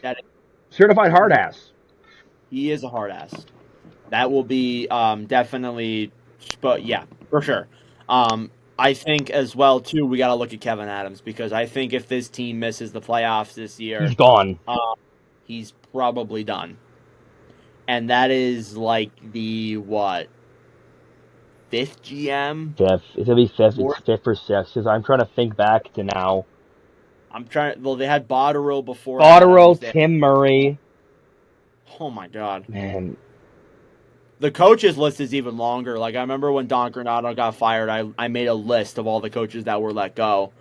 certified hard ass. He is a hard ass. That will be definitely, but yeah, for sure. I think as well too. We got to look at Kevin Adams, because I think if this team misses the playoffs this year, he's gone. He's probably done. And that is like the fifth GM? Fifth. It's gonna be fifth. It's 5th or 6th. Because I'm trying to think back to now. Well, they had Botterill before. Botterill, Tim Murray. Oh my god, man. The coaches list is even longer. Like, I remember when Don Granato got fired, I made a list of all the coaches that were let go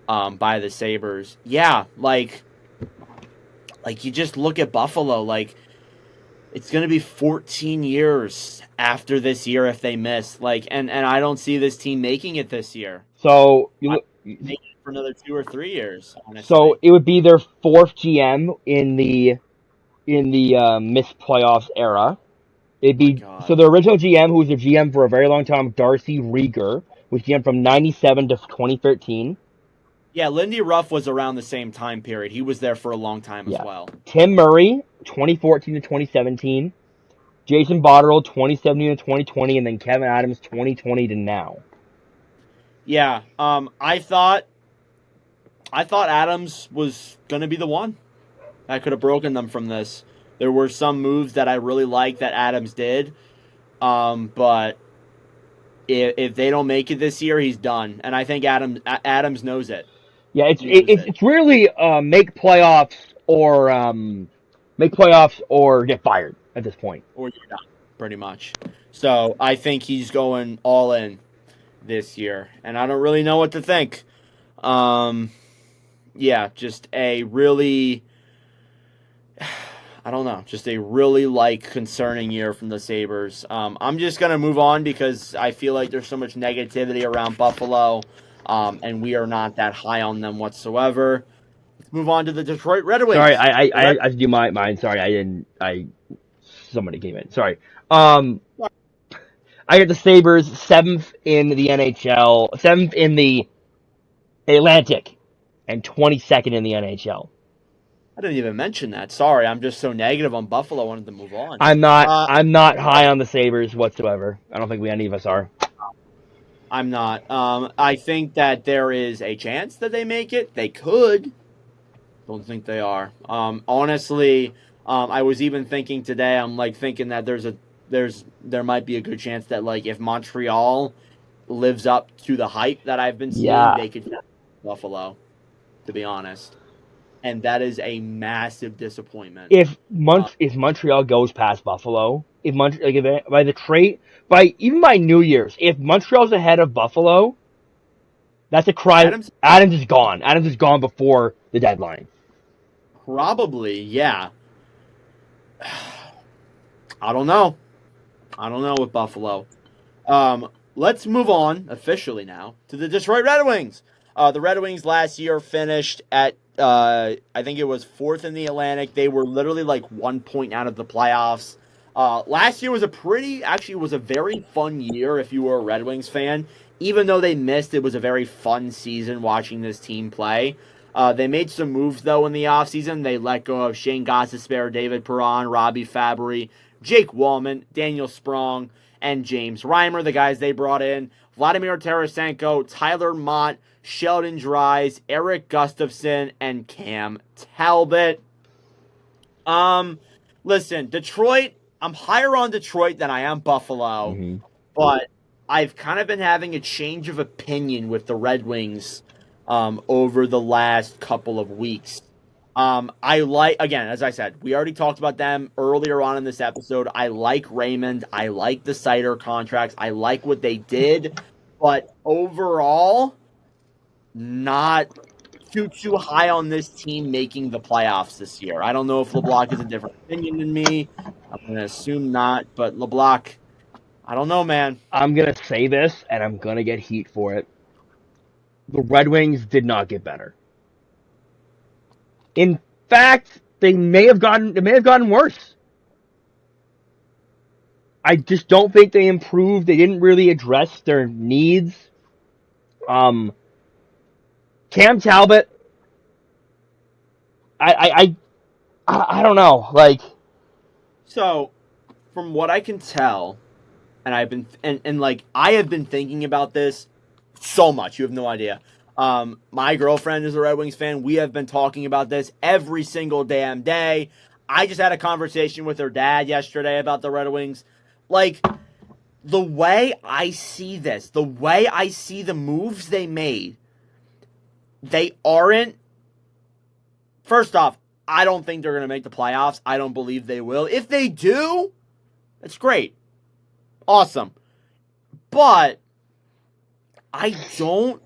by the Sabres. Yeah, like you just look at Buffalo, like, it's going to be 14 years after this year if they miss. Like, and I don't see this team making it this year. So, making it for another 2 or 3 years, honestly. So, it would be their 4th GM in the missed playoffs era. It'd be so the original GM, who was their GM for a very long time, Darcy Rieger, was GM from 97 to 2013. Yeah, Lindy Ruff was around the same time period. He was there for a long time as well. Tim Murray, 2014 to 2017. Jason Botterill, 2017 to 2020, and then Kevin Adams, 2020 to now. Yeah, I thought Adams was going to be the one that could have broken them from this. There were some moves that I really liked that Adams did, but if they don't make it this year, he's done. And I think Adams knows it. Yeah, it's really make playoffs or get fired at this point. Or you're done, pretty much. So I think he's going all in this year, and I don't really know what to think. Yeah, just a really, I don't know, just a really concerning year from the Sabres. I'm just gonna move on because I feel like there's so much negativity around Buffalo. And we are not that high on them whatsoever. Let's move on to the Detroit Red Wings. Sorry, I have to do mine. Sorry, somebody came in. Sorry. I got the Sabres 7th in the NHL, 7th in the Atlantic, and 22nd in the NHL. I didn't even mention that. Sorry, I'm just so negative on Buffalo. I wanted to move on. I'm not high on the Sabres whatsoever. I don't think any of us are. I'm not. I think that there is a chance that they make it. They could. Don't think they are. Honestly, I was even thinking today, I'm thinking that there's there might be a good chance that like if Montreal lives up to the hype that I've been seeing, Yeah. they could Buffalo, to be honest. And that is a massive disappointment. If Montreal goes past Buffalo, by the trade even by New Year's, if Montreal's ahead of Buffalo, that's a cry. Adams Adams is gone. Adams is gone before the deadline. probably, yeah. I don't know. I don't know with Buffalo. Let's move on officially now to the Detroit Red Wings. The Red Wings last year finished at I think it was fourth in the Atlantic. They were literally like 1 point out of the playoffs. Last year was a very fun year if you were a Red Wings fan. Even though they missed, it was a very fun season watching this team play. They made some moves, though, in the offseason. They let go of Shane Gostisbehere, David Perron, Robbie Fabry, Jake Wallman, Daniel Sprong, and James Reimer, the guys they brought in. Vladimir Tarasenko, Tyler Mott, Sheldon Dries, Eric Gustafson, and Cam Talbot. Listen, Detroit, I'm higher on Detroit than I am Buffalo, but I've kind of been having a change of opinion with the Red Wings over the last couple of weeks. Again, as I said, we already talked about them earlier on in this episode. I like Raymond. I like the Seider contracts. I like what they did. But overall, not too high on this team making the playoffs this year. I don't know if LeBlanc has a different opinion than me. I'm going to assume not. But LeBlanc, I don't know, man. I'm going to say this, and I'm going to get heat for it. The Red Wings did not get better. In fact, they may have gotten worse. I just don't think they improved. They didn't really address their needs. Cam Talbot, I don't know. Like, so from what I can tell, and I've been I have been thinking about this so much. You have no idea. My girlfriend is a Red Wings fan. We have been talking about this every single damn day. I just had a conversation with her dad yesterday about the Red Wings. Like, the way I see this, the way I see the moves they made, they aren't. First off, I don't think they're going to make the playoffs. I don't believe they will. If they do, that's great. Awesome. But I don't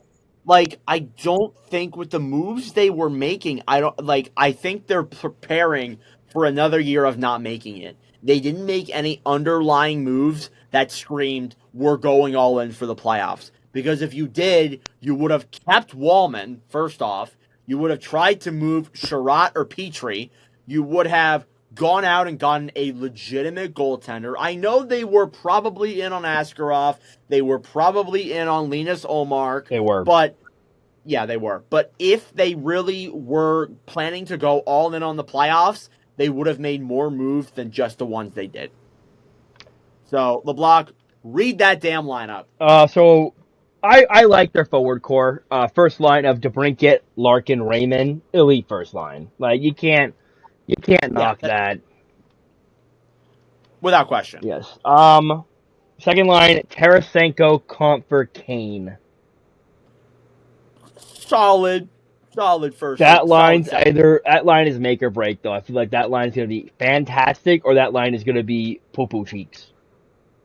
think with the moves they were making, I think they're preparing for another year of not making it. They didn't make any underlying moves that screamed, we're going all in for the playoffs. Because if you did, you would have kept Wallman, first off. You would have tried to move Sherratt or Petrie. You would have gone out and gotten a legitimate goaltender. I know they were probably in on Askarov. They were probably in on Linus Ullmark. they were. But, yeah, they were. But if they really were planning to go all in on the playoffs, they would have made more moves than just the ones they did. So, LeBlanc, read that damn lineup. So I like their forward core. First line of DeBrincat, Larkin, Raymond, elite first line. Like you can't knock that. Without question. Yes. Second line, Tarasenko, Comfort, Kane. Solid first. That line is make or break though. I feel like that line is going to be fantastic, or that line is going to be poo-poo cheeks.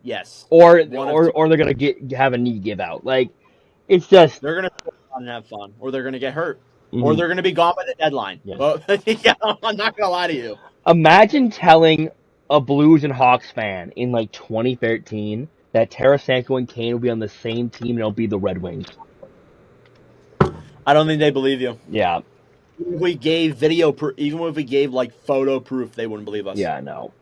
Yes. Or they're going to have a knee give out. Like it's just they're going to and have fun, or they're going to get hurt, or they're going to be gone by the deadline. Yes. But yeah, I'm not going to lie to you. Imagine telling a Blues and Hawks fan in like 2013 that Tarasenko and Kane will be on the same team and it'll be the Red Wings. I don't think they believe you. Yeah. Even if we gave even if we gave like photo proof, they wouldn't believe us. Yeah, no.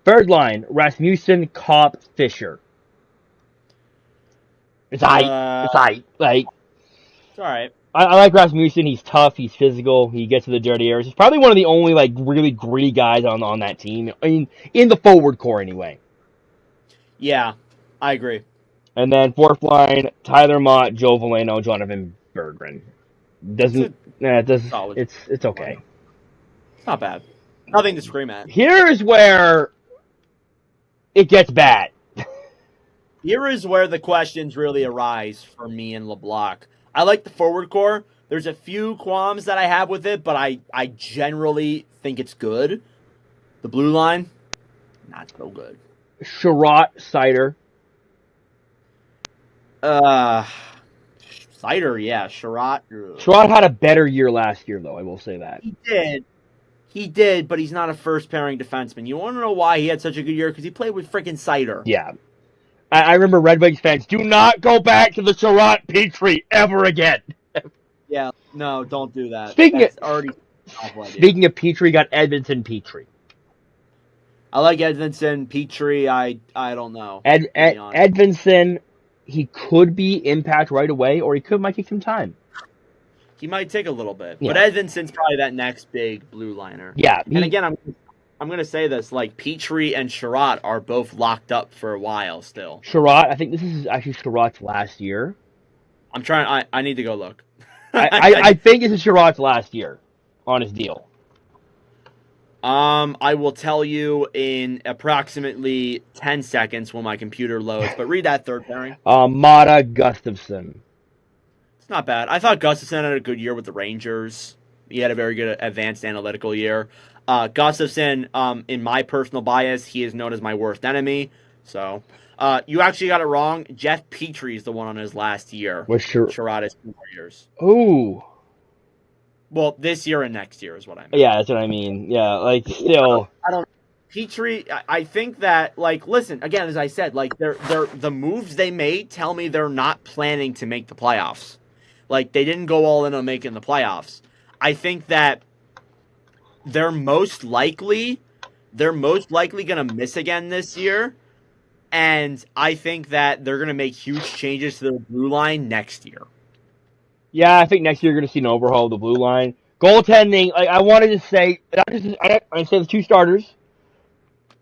Third line, Rasmussen, Kopp, Fisher. It's aight. It's aight. Like, it's all right. I like Rasmussen. He's tough. He's physical. He gets to the dirty areas. He's probably one of the only like really gritty guys on that team. I mean, in the forward core anyway. Yeah, I agree. And then fourth line, Tyler Mott, Joe Veleno, Jonathan Berggren. It's okay. It's not bad. Nothing to scream at. Here's where it gets bad. Here is where the questions really arise for me and LeBlanc. I like the forward core. There's a few qualms that I have with it, but I generally think it's good. The blue line, not so good. Sherratt, Seider. Uh, Seider, yeah. Sherratt. Sherratt had a better year last year, though. I will say that. He did. He did, but he's not a first pairing defenseman. You want to know why he had such a good year? Because he played with freaking Seider. Yeah. I remember Red Wings fans, do not go back to the Sherratt Petrie ever again. Yeah, no, don't do that. Speaking That's of, already speaking of Petrie, got Edmondson Petrie. I like Edmondson, Petrie. I don't know. To be honest. Edmondson, he could be impact right away, or he might take some time. He might take a little bit, Yeah. but Edmondson's probably that next big blue liner. Yeah. And again, I'm going to say this: like Petrie and Sherratt are both locked up for a while still. Sherratt, I think this is actually Sherratt's last year. I'm trying. I need to go look. I think this is Sherratt's last year on his deal. I will tell you in approximately 10 seconds when my computer loads. But read that third pairing. Mata Gustafson. It's not bad. I thought Gustafson had a good year with the Rangers. He had a very good advanced analytical year. Gustafson, in my personal bias, he is known as my worst enemy. So, you actually got it wrong. Jeff Petrie is the one on his last year. Sherratt is 2 more years. Ooh. Well, this year and next year is what I mean. Yeah, that's what I mean. Yeah, like still. I don't. Petrie, I think that listen again, as I said, they're the moves they made tell me they're not planning to make the playoffs. Like they didn't go all in on making the playoffs. I think that they're most likely gonna miss again this year, and I think that they're gonna make huge changes to their blue line next year. Yeah, I think next year you're going to see an overhaul of the blue line. Goaltending, I wanted to say, I say the 2 starters,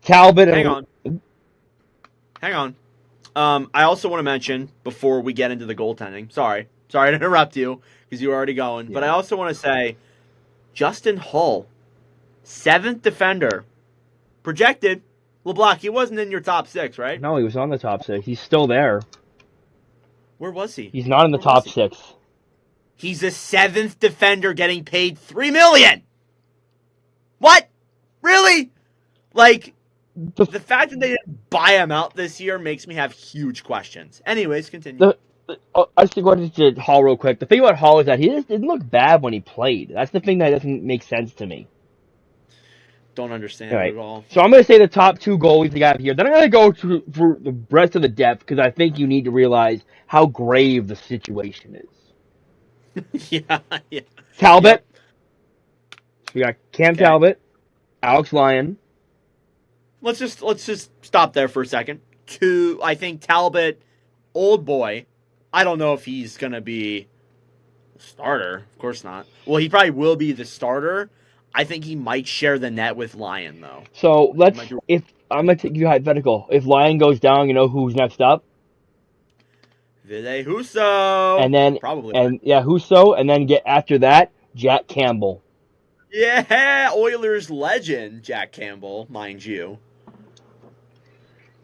Talbot and... Hang on. I also want to mention, before we get into the goaltending, sorry to interrupt you, because you were already going, but I also want to say, Justin Hull, 7th defender, projected. LeBlanc, he wasn't in your top 6, right? No, he was on the top 6. He's still there. Where was he? He's not in the top 6. He's a 7th defender getting paid $3 million. What? Really? Like, the fact that they didn't buy him out this year makes me have huge questions. Anyways, continue. I just wanted to Hall real quick. The thing about Hall is that he just didn't look bad when he played. That's the thing that doesn't make sense to me. Don't understand it at all. So I'm going to say the top 2 goalies they got here. Then I'm going to go through the rest of the depth because I think you need to realize how grave the situation is. yeah. Talbot. Yep. We got Cam Talbot, Alex Lyon. Let's just stop there for a second. I think Talbot, old boy. I don't know if he's gonna be a starter. Of course not. Well, he probably will be the starter. I think he might share the net with Lyon though. So if I'm gonna take you hypothetical. If Lyon goes down, you know who's next up? Ville Husso. And then probably Husso, and then get after that, Jack Campbell. Yeah, Oilers legend Jack Campbell, mind you.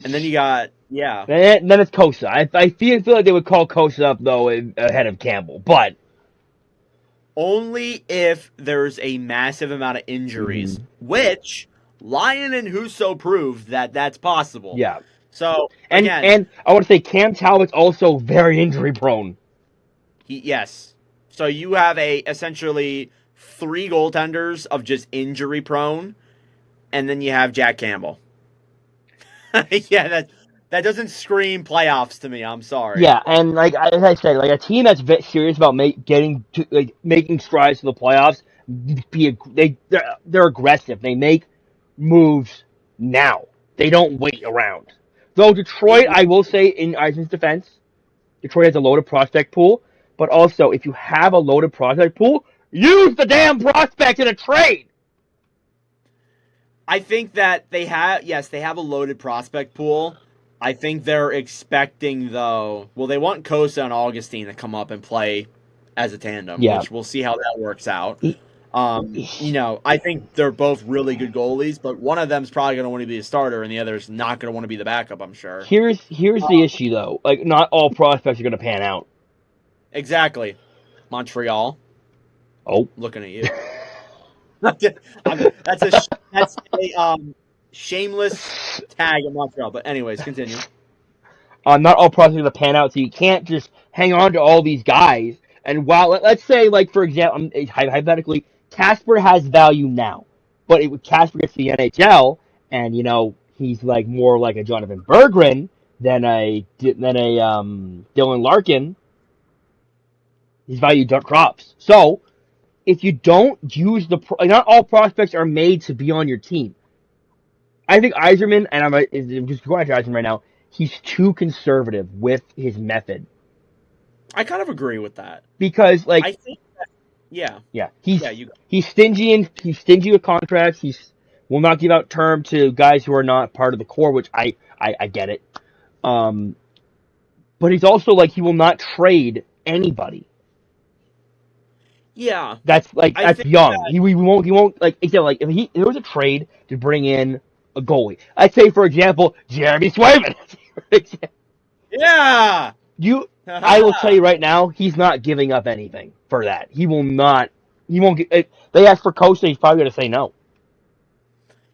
And then you got And then it's Kosa. I feel like they would call Kosa up though ahead of Campbell, but only if there's a massive amount of injuries, which Lyon and Husso proved that that's possible. Yeah. So and I want to say Cam Talbot's also very injury prone. Yes. So you have essentially 3 goaltenders of just injury prone, and then you have Jack Campbell. Yeah, that doesn't scream playoffs to me. I'm sorry. Yeah, and as I said, a team that's serious about making strides to the playoffs, they're aggressive. They make moves now. They don't wait around. Though Detroit, I will say in Eisen's defense, Detroit has a loaded prospect pool, but also if you have a loaded prospect pool, use the damn prospect in a trade. I think that they have a loaded prospect pool. I think they're expecting they want Kosa and Augustine to come up and play as a tandem, which we'll see how that works out. I think they're both really good goalies, but one of them's probably going to want to be a starter, and the other's not going to want to be the backup. I'm sure. Here's the issue though. Like, not all prospects are going to pan out. Exactly. Montreal, Oh, looking at you. That's a shameless tag at Montreal. But anyways, continue. not all prospects are going to pan out, so you can't just hang on to all these guys. And while let's say, like for example, hypothetically, Casper has value now, but Casper gets to the NHL, and he's like more like a Jonathan Berggren than a Dylan Larkin. His value drops. So if you don't use not all prospects are made to be on your team. I think Yzerman, and I'm just going after Yzerman right now, he's too conservative with his method. I kind of agree with that. Because, like, I think that, yeah, he's stingy with contracts. Will not give out term to guys who are not part of the core, which I get it. But he's also like, he will not trade anybody. Yeah, that's young. He won't like if there was a trade to bring in a goalie. I'd say, for example, Jeremy Swayman. Yeah. I will tell you right now, he's not giving up anything for that. He will not. He won't get. They ask for Costa, he's probably going to say no.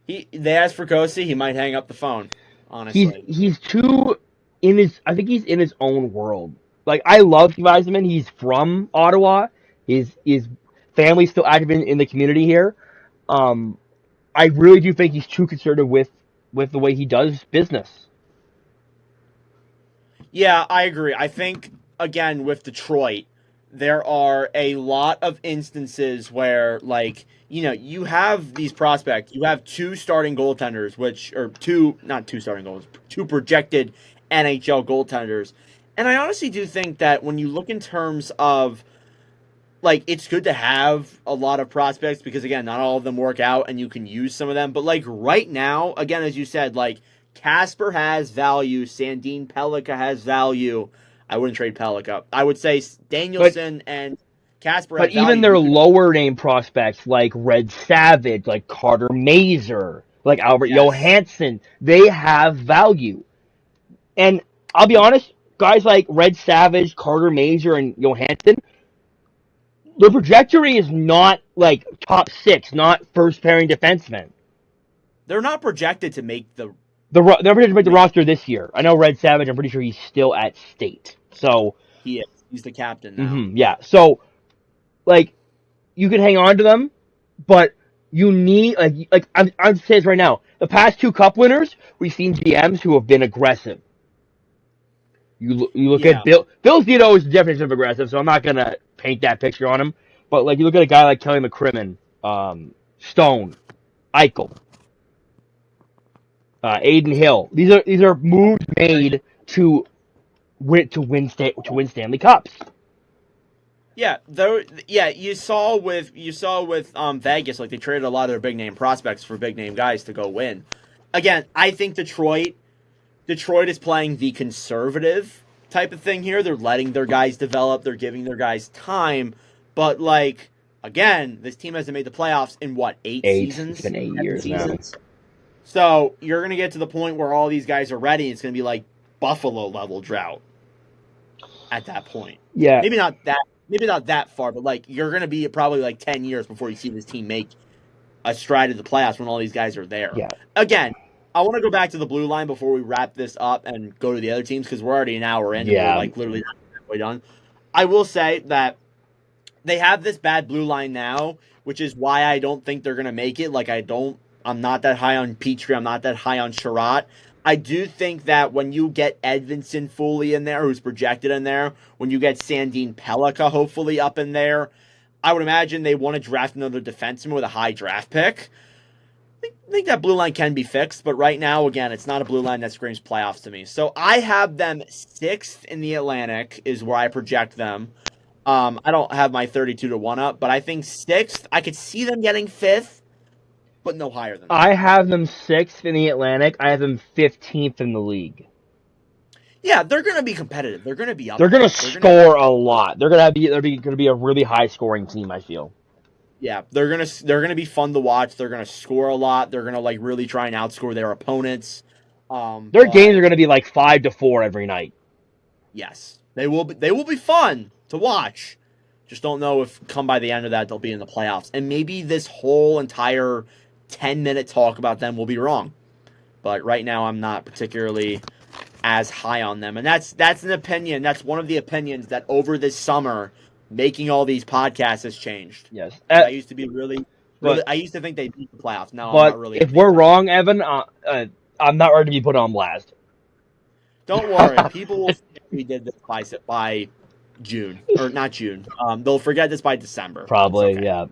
They ask for Costa, he might hang up the phone. Honestly, he's too in his. I think he's in his own world. Like, I love Yzerman. He's from Ottawa. His family's still active in the community here. I really do think he's too conservative with the way he does business. Yeah, I agree. I think, again, with Detroit, there are a lot of instances where, like, you have these prospects. You have two starting goaltenders, not two starting goals, two projected NHL goaltenders. And I honestly do think that when you look in terms of, like, it's good to have a lot of prospects because, again, not all of them work out and you can use some of them. But, like, right now, again, as you said, like, Casper has value. Sandin Pellikka has value. I wouldn't trade Pellikka. I would say Danielson and Casper have value. But even their lower name prospects, like Red Savage, like Carter Mazer, like Albert Johansson, they have value. And I'll be honest, guys like Red Savage, Carter Mazer, and Johansson, their trajectory is not like top six, not first pairing defensemen. They're not projected to make they're projected to make the roster this year. I know Red Savage, I'm pretty sure he's still at state. So he is. He's the captain now. Yeah. So, like, you can hang on to them, but you need I'm saying this right now. The past two Cup winners, we've seen GMs who have been aggressive. You look at Bill Zito is the definition of aggressive, so I'm not gonna paint that picture on him. But, like, you look at a guy like Kelly McCrimmon, Stone, Eichel, Aiden Hill. These are moves made to win Stanley Cups. Yeah, you saw with Vegas, like, they traded a lot of their big name prospects for big name guys to go win. Again, I think Detroit is playing the conservative type of thing here. They're letting their guys develop. They're giving their guys time. But, like, again, this team hasn't made the playoffs in, what, 8 seasons? It's been 8 years now. So you're going to get to the point where all these guys are ready. It's going to be like Buffalo-level drought at that point. Yeah. Maybe not that far, but, like, you're going to be probably, like, 10 years before you see this team make a stride to the playoffs when all these guys are there. Yeah. Again, I want to go back to the blue line before we wrap this up and go to the other teams because we're already an hour in and we're, like, literally not halfway done. I will say that they have this bad blue line now, which is why I don't think they're going to make it. Like, I'm not that high on Petrie. I'm not that high on Sherratt. I do think that when you get Edvinsson fully in there, who's projected in there, when you get Sandin Pellikka hopefully up in there, I would imagine they want to draft another defenseman with a high draft pick. I think that blue line can be fixed, but right now, again, it's not a blue line that screams playoffs to me. So I have them 6th in the Atlantic is where I project them. I don't have my 32-1 up, but I think 6th. I could see them getting 5th, but no higher than that. I have them 6th in the Atlantic. I have them 15th in the league. Yeah, they're going to be competitive. They're going to be up. They're going to score a lot. They're going to be a really high scoring team, I feel. Yeah, they're gonna be fun to watch. They're gonna score a lot. They're gonna like really try and outscore their opponents. Their games But are going to be like 5-4 every night. yes, they will be fun to watch. Just don't know if come by the end of that they'll be in the playoffs. And maybe this whole entire 10-minute talk about them will be wrong. But right now I'm not particularly as high on them. And that's an opinion. That's one of the opinions that over this summer making all these podcasts has changed. Yes. Because I used to be really But I used to think they'd beat the playoffs. Now I'm not but really a if big we're fan. wrong, Evan, I'm not ready to be put on blast. Don't worry, people will forget we did this by June or not June. They'll forget this by December. It's Probably, okay. yeah.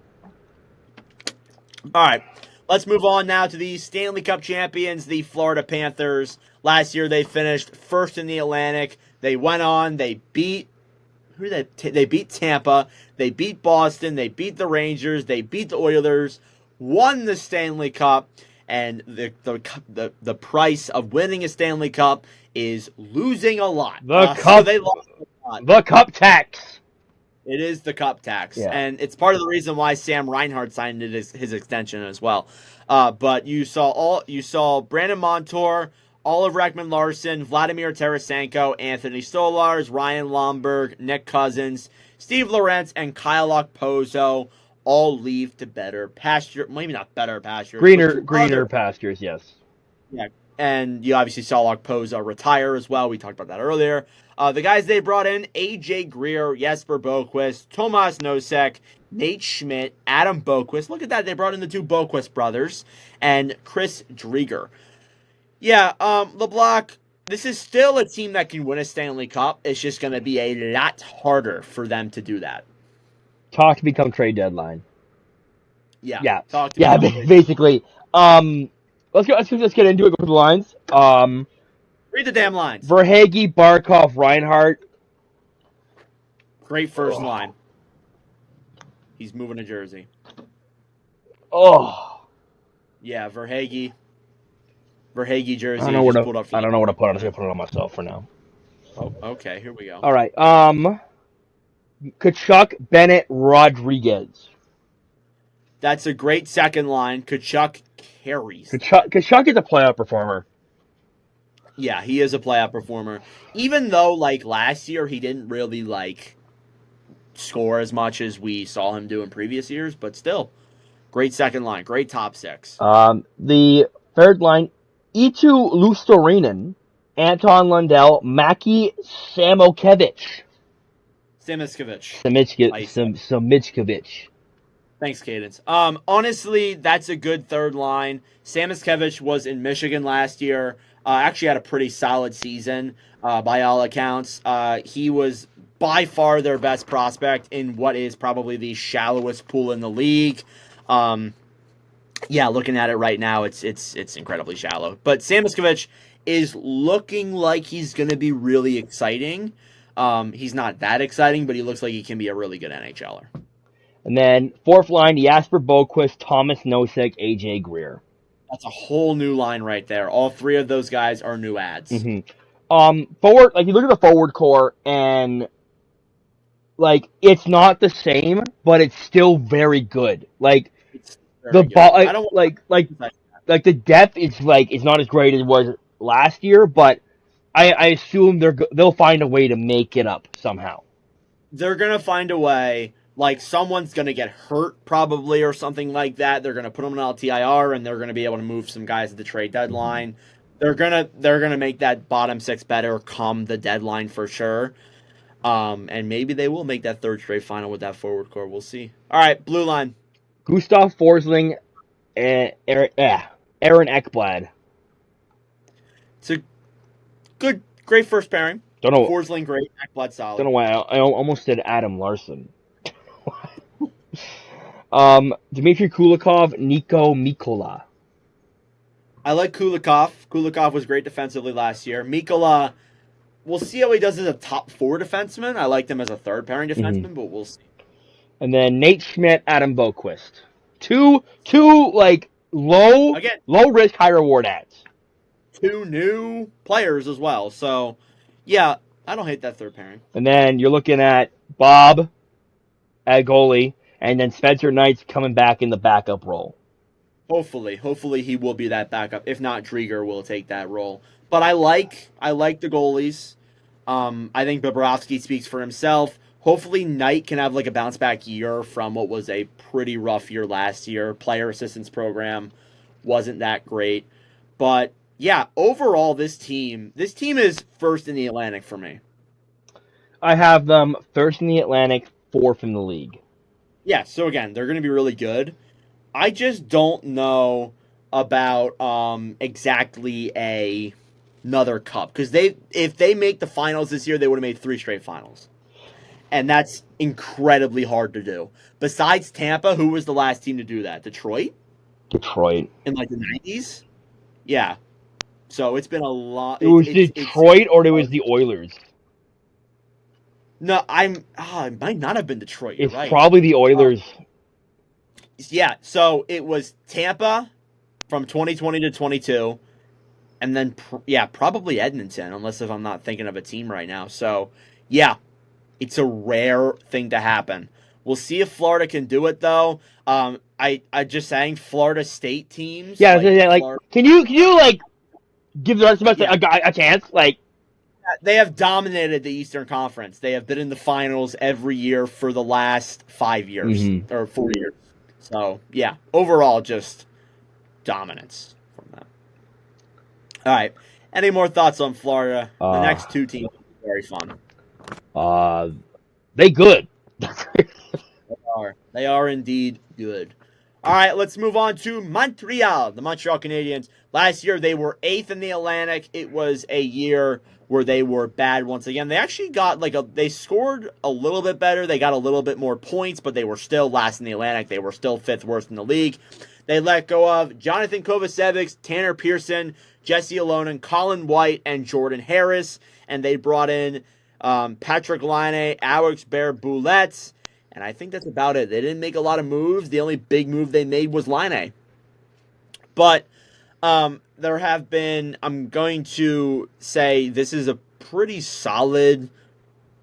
All right, let's move on now to the Stanley Cup champions, the Florida Panthers. Last year they finished first in the Atlantic. They went on. They beat they beat Tampa. They beat Boston. They beat the Rangers. They beat the Oilers. Won the Stanley Cup. And the price of winning a Stanley Cup is losing a lot. The So cup, they lost a lot. the cup tax. It is the cup tax, Yeah. and it's part of the reason why Sam Reinhart signed his extension as well. But you saw Brandon Montour, Oliver Ekman-Larsson, Vladimir Tarasenko, Anthony Stolarz, Ryan Lomberg, Nick Cousins, Steve Lorentz, and Kyle Okposo all leave to better pasture. Maybe not better pastures, but to Greener other. pastures, yes. Yeah, and you obviously saw Okposo retire as well. We talked about that earlier. The guys they brought in, A.J. Greer, Jesper Boquist, Tomas Nosek, Nate Schmidt, Adam Boquist. Look at that. They brought in the two Boquist brothers and Chris Drieger. Yeah, LeBlanc, this is still a team that can win a Stanley Cup. It's just going to be a lot harder for them to do that. Talk to become trade deadline. Yeah. Yeah. Talk to Yeah, me. basically. Let's get into it. Go through the lines. Read the damn lines. Verhaeghe, Barkov, Reinhardt. Great first line. He's moving to Jersey. Oh. Yeah, Verhaeghe jersey. I don't know where to pulled up put it. I'm just gonna put it on myself for now. Oh, okay, here we go. All right. Kachuk, Bennett, Rodriguez. That's a great second line. Kachuk carries. Kachuk is a playoff performer. Yeah, he is a playoff performer. Even though, like, last year he didn't really, like, score as much as we saw him do in previous years, but still, great second line. Great top six. The third line, Eetu Luostarinen, Anton Lundell, Maki Samoskevich. Samicevich. Thanks, Cadence. Honestly, that's a good third line. Samoskevich was in Michigan last year. Actually had a pretty solid season by all accounts. He was by far their best prospect in what is probably the shallowest pool in the league. Yeah, looking at it right now, it's incredibly shallow. But Samoskevich is looking like he's going to be really exciting. He's not that exciting, but he looks like he can be a really good NHLer. And then fourth line, Jesper Boquist, Thomas Nosek, AJ Greer. That's a whole new line right there. All three of those guys are new ads. Mm-hmm. Forward, like you look at the forward core, and like it's not the same, but it's still very good. Like the ball, like the depth is like it's not as great as it was last year, but I assume they'll find a way to make it up somehow. They're gonna find a way. Like, someone's going to get hurt, probably, or something like that. They're going to put them in LTIR, and they're going to be able to move some guys at the trade deadline. They're gonna make that bottom six better come the deadline for sure. And maybe they will make that third straight final with that forward core. We'll see. All right, blue line. Gustav Forsling, Aaron Ekblad. It's a great first pairing. Don't know. Forsling, great. Ekblad, solid. Don't know why I almost said Adam Larson. Dmitry Kulikov, Nico Mikkola. I like Kulikov. Kulikov was great defensively last year. Mikkola, we'll see how he does as a top four defenseman. I liked him as a third pairing defenseman, but we'll see. And then Nate Schmidt, Adam Boquist. Two like low risk, high reward ads. Two new players as well. So yeah, I don't hate that third pairing. And then you're looking at Bob at goalie, and then Spencer Knight's coming back in the backup role. Hopefully he will be that backup. If not, Drieger will take that role. But I like the goalies. I think Bobrovsky speaks for himself. Hopefully Knight can have like a bounce back year from what was a pretty rough year last year. Player assistance program wasn't that great. But yeah, overall this team is first in the Atlantic for me. I have them first in the Atlantic, fourth in the league. Yeah, so again, they're going to be really good. I just don't know about exactly another cup because if they make the finals this year, they would have made 3 straight finals, and that's incredibly hard to do. Besides Tampa, who was the last team to do that? Detroit in like the 90s. Yeah, so it's been a lot. It was It's Detroit or it was the Oilers. no, it might not have been Detroit. You're It's right. probably the Oilers. Yeah, so it was Tampa from 2020 to 22. And then, probably Edmonton, unless if I'm not thinking of a team right now. So, yeah, it's a rare thing to happen. We'll see if Florida can do it, though. I just saying Florida State teams. Yeah, like Florida, can you like give the rest of us yeah, a chance? Like they have dominated the Eastern Conference. They have been in the finals every year for the last 5 years or 4 years. So, yeah, overall, just dominance from them. All right. Any more thoughts on Florida? The next 2 teams are very fun. they good. They are indeed good. All right, let's move on to Montreal. The Montreal Canadiens. Last year, they were 8th in the Atlantic. It was a year where they were bad once again. They actually got they scored a little bit better. They got a little bit more points, but they were still last in the Atlantic. They were still 5th worst in the league. They let go of Jonathan Kovacevic, Tanner Pearson, Jesse Alonen, Colin White, and Jordan Harris. And they brought in Patrick Laine, Alex Bear-Boulette. And I think that's about it. They didn't make a lot of moves. The only big move they made was Laine. But there have been, I'm going to say this is a pretty solid,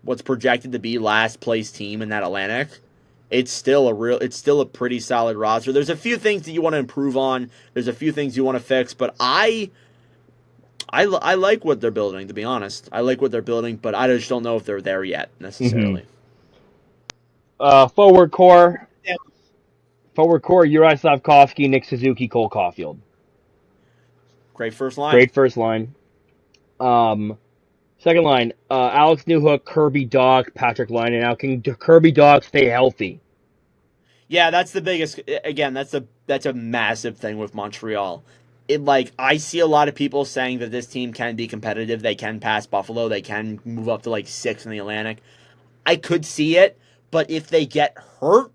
what's projected to be last place team in that Atlantic. It's still a pretty solid roster. There's a few things that you want to improve on. There's a few things you want to fix, but I like what they're building, to be honest. I like what they're building, but I just don't know if they're there yet necessarily. Forward core. Yeah. Forward core, Uri Slavkovsky, Nick Suzuki, Cole Caulfield. Great first line. Second line, Alex Newhook, Kirby Dach, Patrick Laine. Now, can Kirby Dach stay healthy? Yeah, that's the biggest. Again, that's a massive thing with Montreal. I see a lot of people saying that this team can be competitive. They can pass Buffalo. They can move up to 6th in the Atlantic. I could see it, but if they get hurt,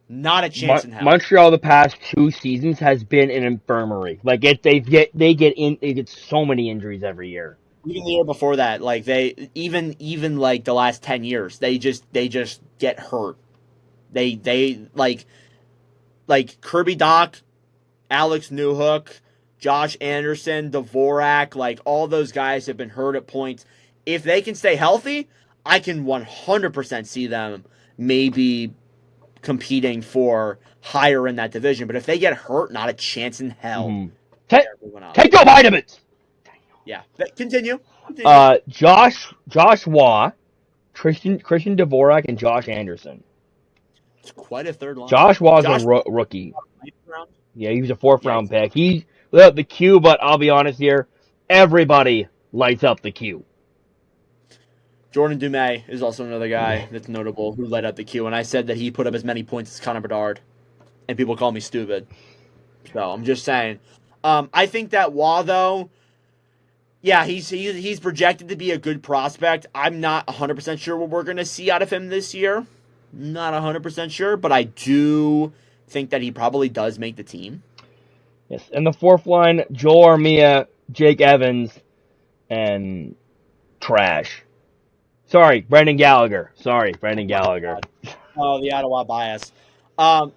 not a chance in hell. Montreal the past 2 seasons has been an infirmary. They get so many injuries every year. Even the year before that, they even the last 10 years, they just get hurt. They Kirby Dach, Alex Newhook, Josh Anderson, Dvorak, all those guys have been hurt at points. If they can stay healthy, I can 100% see them maybe competing for higher in that division. But if they get hurt, not a chance in hell. Take your vitamins! Yeah, continue. Josh Waugh, Christian Dvorak, and Josh Anderson. It's quite a third line. Josh Waugh's a rookie. Yeah, he was a 4th round pick. He lit up the queue, but I'll be honest here, everybody lights up the queue. Jordan Dumais is also another guy that's notable who led up the queue, and I said that he put up as many points as Connor Bedard, and people call me stupid. So I'm just saying. I think that Waugh, though, yeah, he's projected to be a good prospect. I'm not 100% sure what we're going to see out of him this year. Not 100% sure, but I do think that he probably does make the team. Yes, and the 4th line, Joel Armia, Jake Evans, and trash. Sorry, Brendan Gallagher. Oh, the Ottawa bias.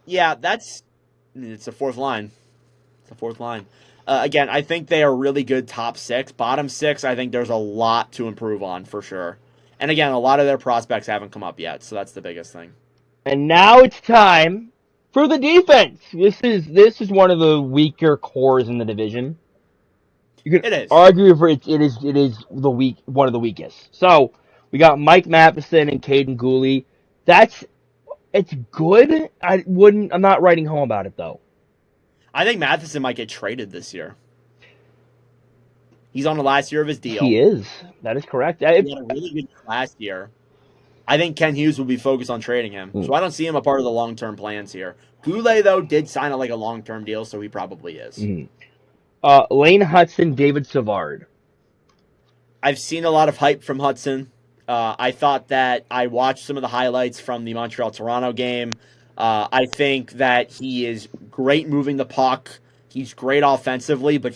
Yeah, it's a 4th line. Again, I think they are really good top 6. Bottom 6, I think there's a lot to improve on for sure. And again, a lot of their prospects haven't come up yet, so that's the biggest thing. And now it's time for the defense. This is one of the weaker cores in the division. You It could is. argue for it is one of the weakest. So we got Mike Matheson and Caden Gooley. It's good. I'm not writing home about it though. I think Matheson might get traded this year. He's on the last year of his deal. He is. That is correct. He had a really good last year. I think Ken Hughes will be focused on trading him. So I don't see him a part of the long-term plans here. Goulet, though, did sign a long-term deal, so he probably is. Lane Hudson, David Savard. I've seen a lot of hype from Hudson. I thought that I watched some of the highlights from the Montreal-Toronto game. I think that he is great moving the puck. He's great offensively, but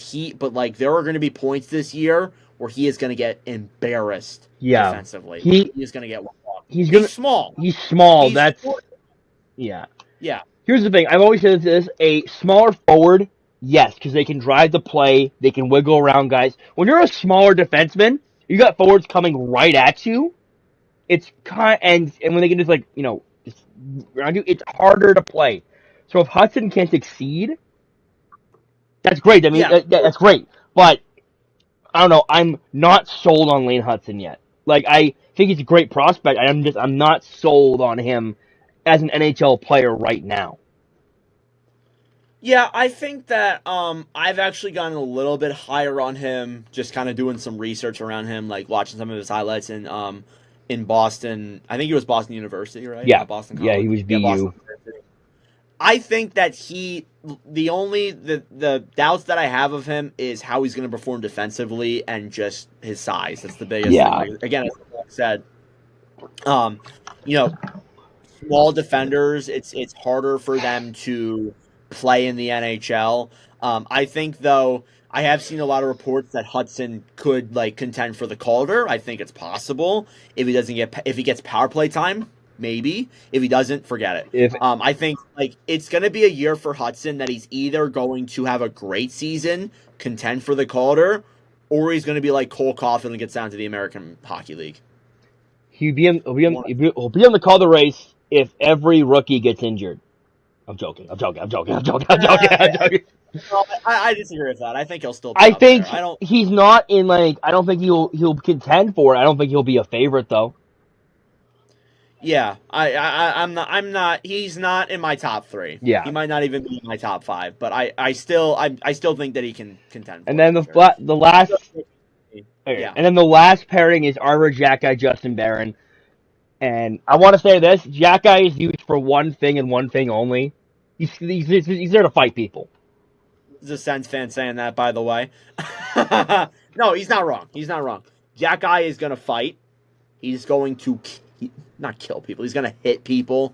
there are going to be points this year where he is going to get embarrassed defensively. He is going to get one off. He's small. He's small. He's That's short. Yeah. Yeah. Here's the thing. I've always said this: a smaller forward, yes, because they can drive the play, they can wiggle around guys. When you're a smaller defenseman, you got forwards coming right at you. It's and when they can just just around you, it's harder to play. So if Hudson can succeed, that's great. I mean, that's great. But I don't know. I'm not sold on Lane Hudson yet. I think he's a great prospect. I'm not sold on him as an NHL player right now. Yeah, I think that I've actually gotten a little bit higher on him, just kind of doing some research around him, watching some of his highlights in Boston. I think he was Boston University, right? Yeah, Boston College. Yeah, he was BU. I think that the doubts that I have of him is how he's going to perform defensively and just his size. That's the biggest thing. Again, as I said, small defenders, it's harder for them to play in the NHL. I think, though, I have seen a lot of reports that Hudson could contend for the Calder. I think it's possible if he gets power play time. Maybe. If he doesn't, forget it. I think it's going to be a year for Hudson that he's either going to have a great season, contend for the Calder, or he's going to be like Cole Caulfield and gets down to the American Hockey League. He'll be on the Calder race if every rookie gets injured. I'm joking. I disagree with that. I think he'll still. He's not in I don't think he'll contend for it. I don't think he'll be a favorite though. Yeah, I'm not. He's not in my top 3. Yeah, he might not even be in my top 5. But I still think that he can contend. And then the last, and then the last pairing is Arber Xhekaj, Justin Barron. And I want to say this: Xhekaj is used for one thing and one thing only. He's there to fight people. There's a Sens fan saying that, by the way. No, he's not wrong. Xhekaj is going to fight. He's going to not kill people. He's going to hit people.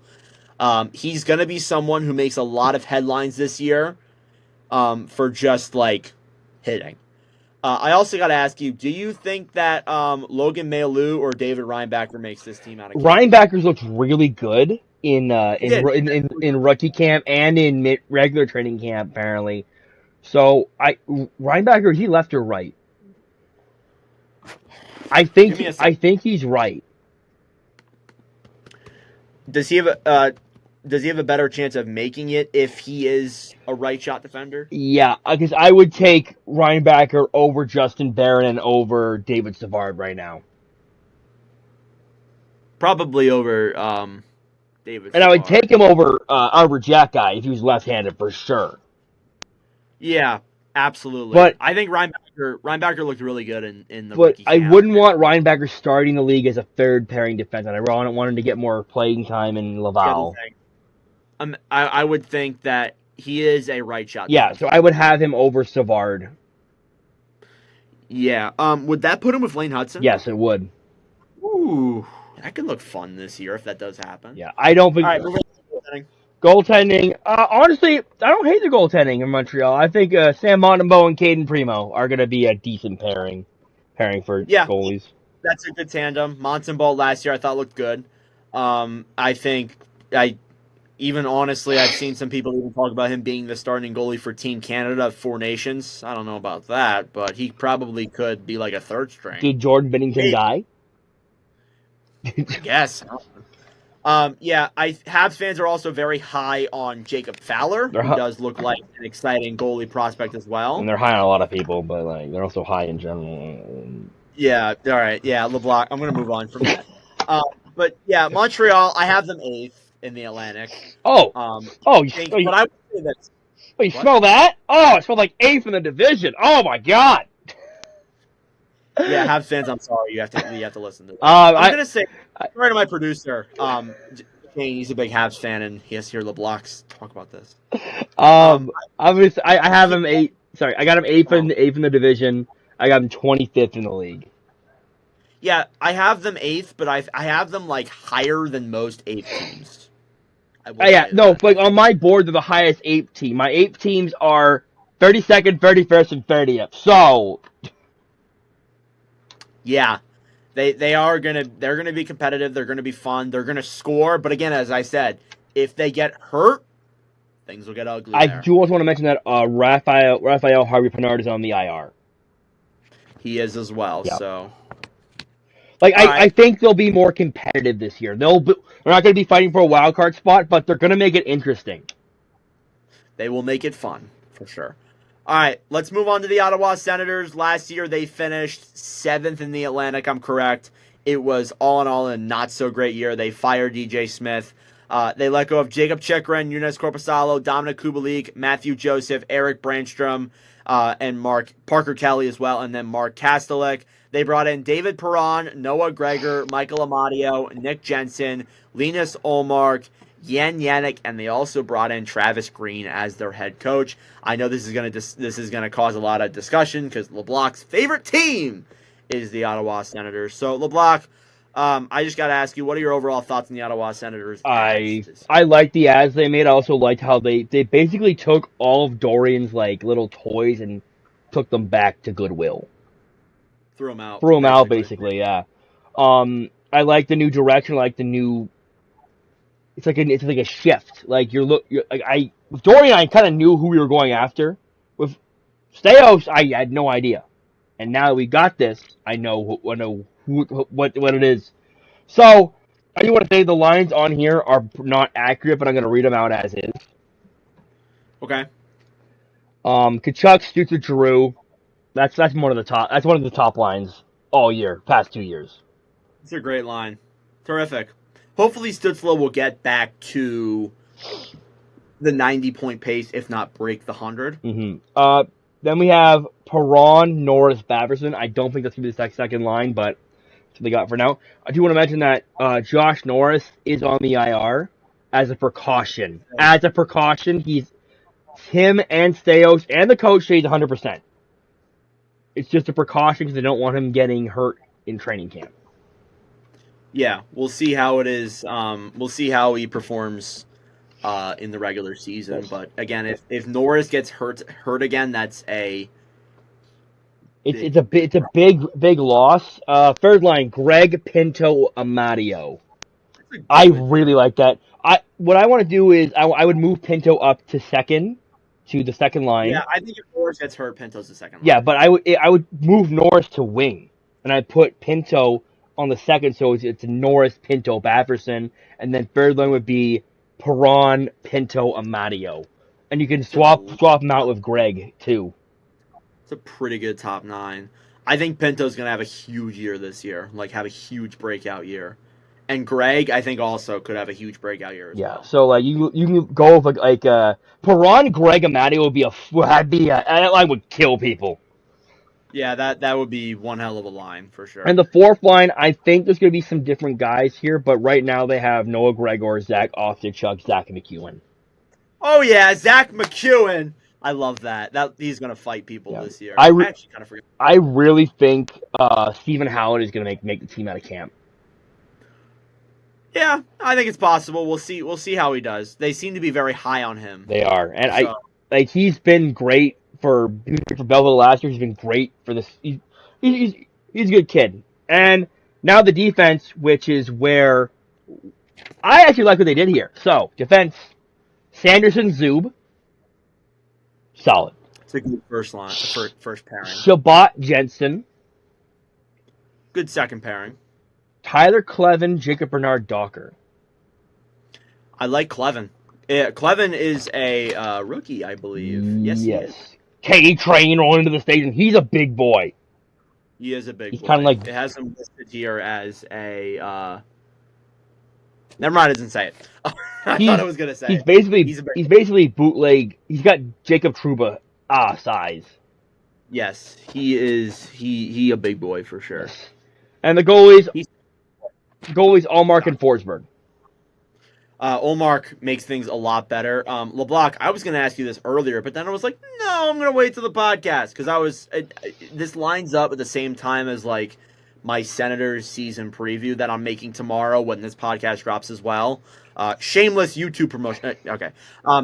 He's going to be someone who makes a lot of headlines this year for just hitting. I also got to ask you, do you think that Logan Mailloux or David Reinbacher makes this team out of camp? Reinbacher's looks really good in rookie camp and in regular training camp apparently. So Reinbacher, is he left or right? I think he's right. Does he have a better chance of making it if he is a right shot defender? Yeah, because I would take Reinbacher over Justin Barron and over David Savard right now. Probably over David Savard. And I would take him over Arber Xhekaj if he was left-handed for sure. Yeah, absolutely. But I think Reinbacher looked really good in the rookie camp. I wouldn't want Reinbacher starting the league as a third pairing defenseman. I really want him to get more playing time in Laval. I would think that he is a right shot. Yeah, so I would have him over Savard. Yeah. Would that put him with Lane Hudson? Yes, it would. Ooh, that could look fun this year if that does happen. Yeah, I don't think. All right, moving on to goaltending. Honestly, I don't hate the goaltending in Montreal. I think Sam Montembeault and Caden Primo are going to be a decent pairing for goalies. That's a good tandem. Montembeault last year I thought looked good. I think honestly, I've seen some people even talk about him being the starting goalie for Team Canada of 4 Nations. I don't know about that, but he probably could be like a third string. Did Jordan Binnington die? I guess. Yeah, Habs fans are also very high on Jacob Fowler, They're who high, does look like an exciting goalie prospect as and well. they're high on a lot of people, but like they're also high in general. Yeah, all right. Yeah, LeBlanc. I'm going to move on from that. Uh, but yeah, Montreal, I have them eighth in the Atlantic. Oh, oh, But I would say this. you What? smell that? Oh, it smelled like eighth in the division. Oh my god. Yeah, Habs fans, I'm sorry. You have to listen to this. I'm I, going to say, I right to my producer, Kane, he's a big Habs fan, and he has to hear LeBlanc's talk about this. um, I I have can't. him eight. Sorry, I got him eighth Oh. in the division. I got him 25th in the league. Yeah, I have them eighth, but I have them like higher than most eighth teams. I will Yeah, say no, that. I like on think my board, they're the highest eighth team. My eighth teams are 32nd, 31st, and 30th. So, yeah, they're gonna be competitive. They're gonna be fun. They're gonna score. But again, as I said, if they get hurt, things will get ugly I there. do also want to mention that Raphael Harvey Pinard is on the IR. He is as well. Yeah. So Like all I right, think they'll be more competitive this year. They're not going to be fighting for a wild card spot, but they're going to make it interesting. they will make it fun for sure. All right, let's move on to the Ottawa Senators. Last year they finished seventh in the Atlantic. I'm correct. It was all in all a not so great year. They fired DJ Smith. They let go of Jacob Chikrin, Yunus Corpusalo, Dominic Kubalik, Matthew Joseph, Eric Brandstrom, and Parker Kelly as well, and then Mark Kastelik. They brought in David Perron, Noah Gregor, Michael Amadio, Nick Jensen, Linus Olmark, Yan Yannick, and they also brought in Travis Green as their head coach. I know this is gonna cause a lot of discussion because LeBlanc's favorite team is the Ottawa Senators. So LeBlanc, I just got to ask you, what are your overall thoughts on the Ottawa Senators ads I this year? I liked the ads they made. I also liked how they basically took all of Dorian's like little toys and took them back to Goodwill. Threw them out, Threw them out basically. basically. Yeah. I like the new direction. I like the new. It's like a shift. Like you're like with Dorian, I kind of knew who we were going after. With Steos, I had no idea, and now that we got this, I know what it is. So I do want to say the lines on here are not accurate, but I'm going to read them out as is. Okay. Kachuk, Stutzer, Giroux. That's one of the top. That's one of the top lines all year, past 2 years. It's a great line. Terrific. Hopefully Stutzla will get back to the 90-point pace, if not break the 100. Then we have Perron, Norris, Baverson. I don't think that's going to be the second line, but that's what they got for now. I do want to mention that Josh Norris is on the IR as a precaution. As a precaution, him and Steos and the coach say he's 100%. It's just a precaution because they don't want him getting hurt in training camp. Yeah, we'll see how it is. We'll see how he performs in the regular season. Yes. But again, if Norris gets hurt again, that's it's a big loss. Third line, Greg Pinto Amadio. I really like that. What I want to do is I would move Pinto up to the second line. Yeah, I think if Norris gets hurt, Pinto's the second line. Yeah, but I would move Norris to wing, and I put Pinto on the second, so it's Norris, Pinto, Bafferson, and then third line would be Perron, Pinto, Amadio, and you can swap them out with Greg too. It's a pretty good top nine. I think Pinto's gonna have a huge year this year, like have a huge breakout year, and Greg I think also could have a huge breakout year as well. So like you can go with like Perron, Greg, Amadio would be that line would kill people. Yeah, that would be one hell of a line for sure. And the fourth line, I think there's going to be some different guys here, but right now they have Noah Gregor, Zach Oftichuk, Zach McEwen. Oh yeah, Zach McEwen. I love that. He's going to fight people this year. I actually kind of forgot. I really think Stephen Howard is going to make the team out of camp. Yeah, I think it's possible. We'll see. We'll see how he does. They seem to be very high on him. They are, and he's been great for Belleville last year. He's been great for this. He's a good kid. And now the defense, which is where I actually like what they did here. So defense, Sanderson, Zub, solid. It's a good first line, first pairing. Shabbat, Jensen, good second pairing. Tyler Clevin, Jacob Bernard, Docker. I like Clevin. Yeah, Clevin is a rookie, I believe. Yes, he is. K Train rolling into the station. He's a big boy. He is a big He's boy. kind of like It has him listed here as a. Never mind, it doesn't say it. I thought I was gonna say he's it. basically He's a big. he's basically bootleg. He's got Jacob Trouba size. Yes, he is. He a big boy for sure. Yes. And the goalies Allmark and Forsberg. Olmark makes things a lot better. LeBlanc, I was going to ask you this earlier, but then I was like, no, I'm going to wait till the podcast because this lines up at the same time as like my Senators season preview that I'm making tomorrow when this podcast drops as well. Shameless YouTube promotion. Okay.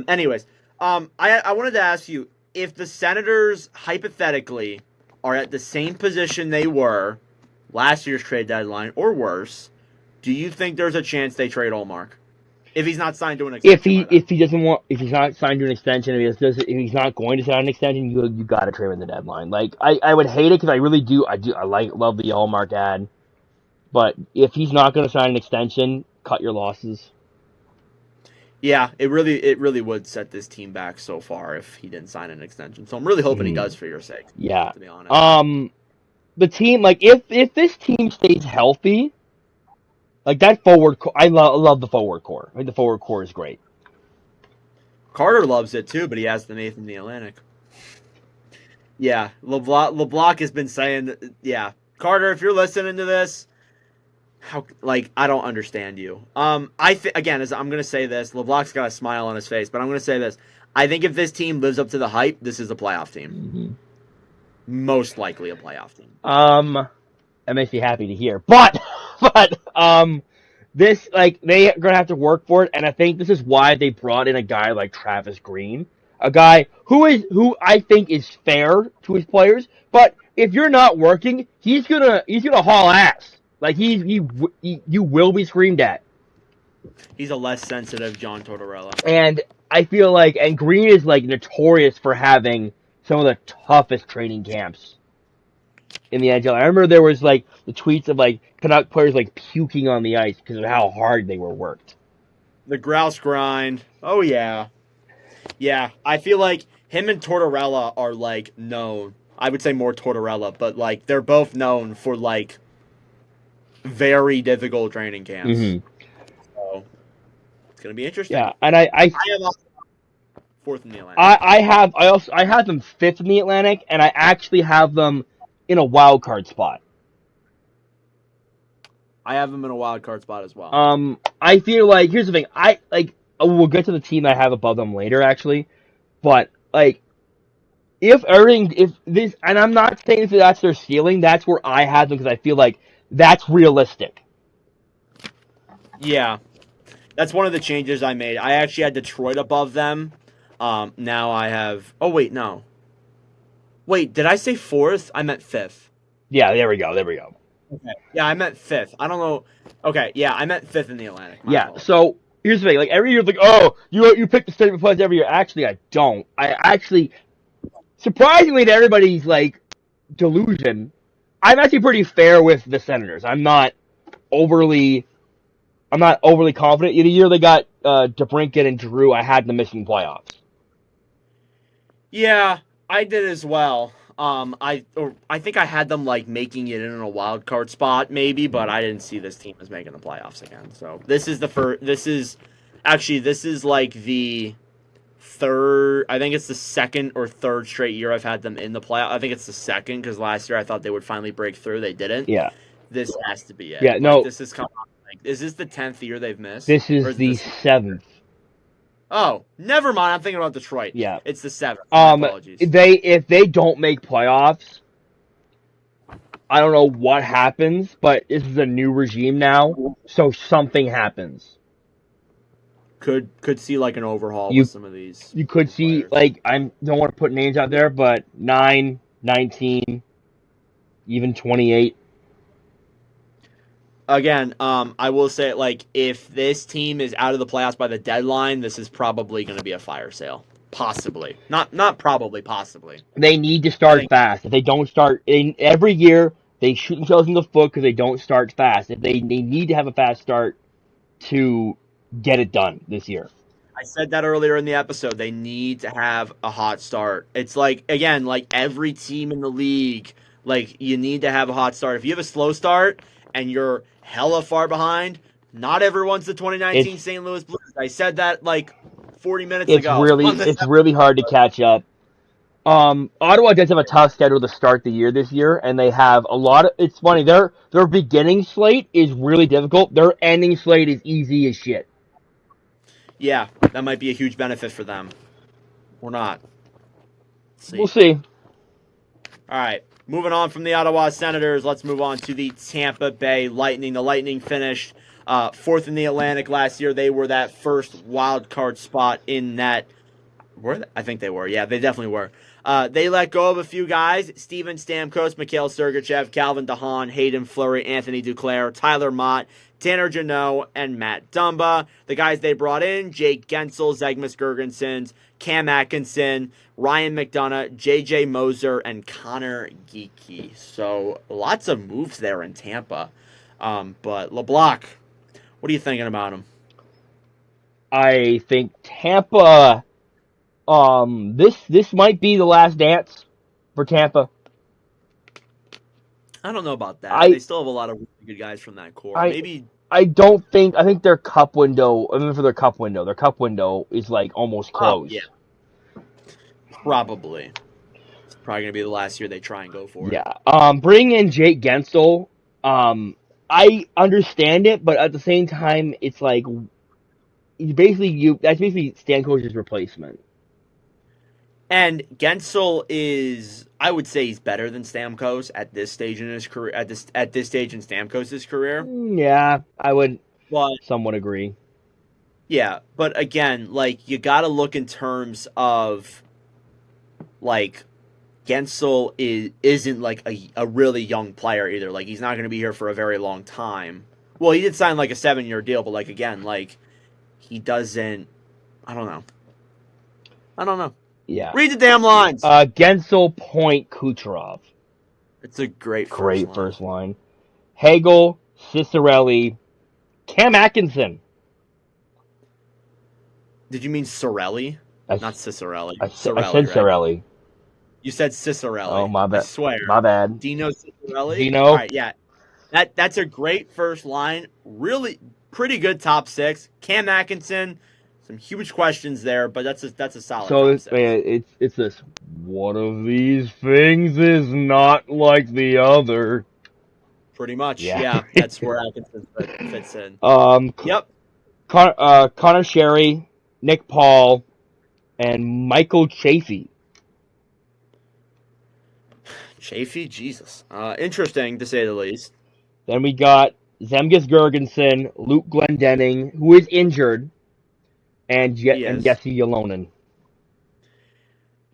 Anyways, I wanted to ask you if the Senators hypothetically are at the same position they were last year's trade deadline or worse, do you think there's a chance they trade Olmark? If he's not signed to an extension, if he's not signed to an extension, if he's not going to sign an extension, you got to trade him at the deadline. Like I would hate it because I really do I love the Allmark ad, but if he's not going to sign an extension, cut your losses. Yeah, it really would set this team back so far if he didn't sign an extension. So I'm really hoping he does for your sake. Yeah. To be honest. The team if this team stays healthy. Like that forward core, I love the forward core. I think the forward core is great. Carter loves it too, but he has the Nathan the Atlantic. Yeah, LeBlanc has been saying, yeah, Carter, if you're listening to this, I don't understand you. Again, as I'm gonna say this, LeBlanc's got a smile on his face, but I'm gonna say this. I think if this team lives up to the hype, this is a playoff team. Mm-hmm. Most likely a playoff team. That makes me happy to hear, but this they're gonna have to work for it, and I think this is why they brought in a guy like Travis Green, a guy who I think is fair to his players. But if you're not working, he's gonna haul ass. Like you will be screamed at. He's a less sensitive John Tortorella, and I feel like Green is like notorious for having some of the toughest training camps in the NHL. I remember there was like the tweets of like Canuck players like puking on the ice because of how hard they were worked. The grouse grind. Oh yeah. Yeah, I feel like him and Tortorella are like known. I would say more Tortorella, but like they're both known for like very difficult training camps. Mm-hmm. So it's gonna be interesting. Yeah, and I have fourth in the Atlantic. I have them fifth in the Atlantic, and I actually have them in a wild card spot. I have them in a wild card spot as well. I feel like here's the thing. We'll get to the team that I have above them later, actually, but like if this, and I'm not saying that's their ceiling. That's where I have them because I feel like that's realistic. Yeah, that's one of the changes I made. I actually had Detroit above them. Now I have. Oh wait, no. Wait, did I say fourth? I meant fifth. Yeah, there we go. Okay. Yeah, I meant fifth. I don't know. Okay, yeah, I meant fifth in the Atlantic. Yeah, fault. So here's the thing. Like every year, like, oh, you pick the statement plays every year. Actually, I don't. I actually, surprisingly to everybody's like delusion, I'm actually pretty fair with the Senators. I'm not overly confident. In the year they got DeBrincat and Giroux, I had them missing playoffs. Yeah, I did as well. I think I had them like making it in a wild card spot maybe, but I didn't see this team as making the playoffs again. So this is like the third. I think it's the second or third straight year I've had them in the playoff. I think it's the second because last year I thought they would finally break through. They didn't. Yeah. This has to be it. Yeah. No. This is coming. Is this the 10th year they've missed? This is the 7th. Oh, never mind. I'm thinking about Detroit. Yeah. It's the 7th. Apologies. If they don't make playoffs, I don't know what happens, but this is a new regime now, so something happens. Could see like an overhaul with some of these. You could see players. I don't want to put names out there, but 9, 19, even 28. Again, I will say, if this team is out of the playoffs by the deadline, this is probably going to be a fire sale. Possibly. Not probably, possibly. They need to start fast. If they don't start, every year, they shoot themselves in the foot because they don't start fast. If they need to have a fast start to get it done this year. I said that earlier in the episode. They need to have a hot start. It's like, again, like every team in the league, like you need to have a hot start. If you have a slow start and you're hella far behind, not everyone's the 2019 It's St. Louis Blues. I said that like 40 minutes it's ago really on this it's really hard to episode. catch up. Ottawa does have a tough schedule to start the year this year, and they have a lot of. It's funny their beginning slate is really difficult. Their ending slate is easy as shit. Yeah, that might be a huge benefit for them. Or not. Let's We'll see. see. All right. Moving on from the Ottawa Senators, let's move on to the Tampa Bay Lightning. The Lightning finished fourth in the Atlantic last year. They were that first wild card spot in that. Were they? I think they were. Yeah, they definitely were. They let go of a few guys: Steven Stamkos, Mikhail Sergachev, Calvin DeHaan, Hayden Fleury, Anthony Duclair, Tyler Mott, Tanner Jeannot, and Matt Dumba. The guys they brought in: Jake Gensel, Zegmas Girgensons, Cam Atkinson, Ryan McDonough, J.J. Moser, and Connor Geeky. So lots of moves there in Tampa. But LeBlanc, what are you thinking about him? I think Tampa. This might be the last dance for Tampa. I don't know about that. They I still have a lot of really good guys from that core. I Maybe. I don't think I think their cup window. I mean, for their cup window, is like almost Oh yeah, closed. probably. It's probably gonna be the last year they try and go for it. Yeah. Bring in Jake Gensel. I understand it, but at the same time, it's like that's basically Stamkos' replacement. And Gensel is, I would say, he's better than Stamkos at this stage in his career. At this stage in Stamkos' career, Yeah, I would but somewhat agree. yeah, but again, like you got to look in terms of like Gensel isn't like a really young player either. Like he's not going to be here for a very long time. Well, he did sign like a 7-year deal, but like again, like he doesn't. I don't know. I don't know. Yeah. Read the damn lines. Gensel, Point, Kucherov. It's a great first Great line. first line. Hagel, Cicerelli, Cam Atkinson. Did you mean Sorelli? I, Not Cicerelli. I said Sorelli, right? Cirelli. You said Cicerelli. Oh, my I bad. swear. My bad. Dino Cicerelli? All Zeno. right, yeah. That's a great first line. Really pretty good top six. Cam Atkinson, some huge questions there, but that's a solid So top six. it's this. One of these things is not like the other. Pretty much, Yeah. yeah. That's where Atkinson fits in. Yep. Connor Sherry, Nick Paul, and Michael Chafee. Chafee, Jesus. Interesting to say the least. Then we got Zemgus Girgensson, Luke Glendening, who is injured, and He is. Jesse Ylonen.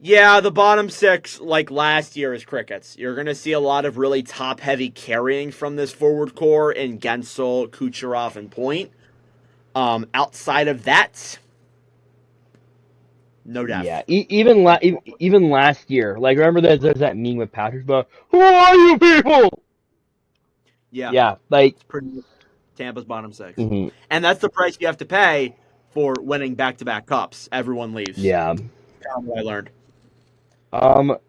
Yeah, the bottom six, like last year, is crickets. You're going to see a lot of really top-heavy carrying from this forward core in Gensel, Kucherov, and Point. Outside of that, no depth. Yeah, even last year, like remember there's that meme with Patrick, but who are you people? Yeah, like It's pretty much Tampa's bottom 6. mm-hmm. And that's the price you have to pay for winning back-to-back cups. Everyone leaves. Yeah. That's what I learned.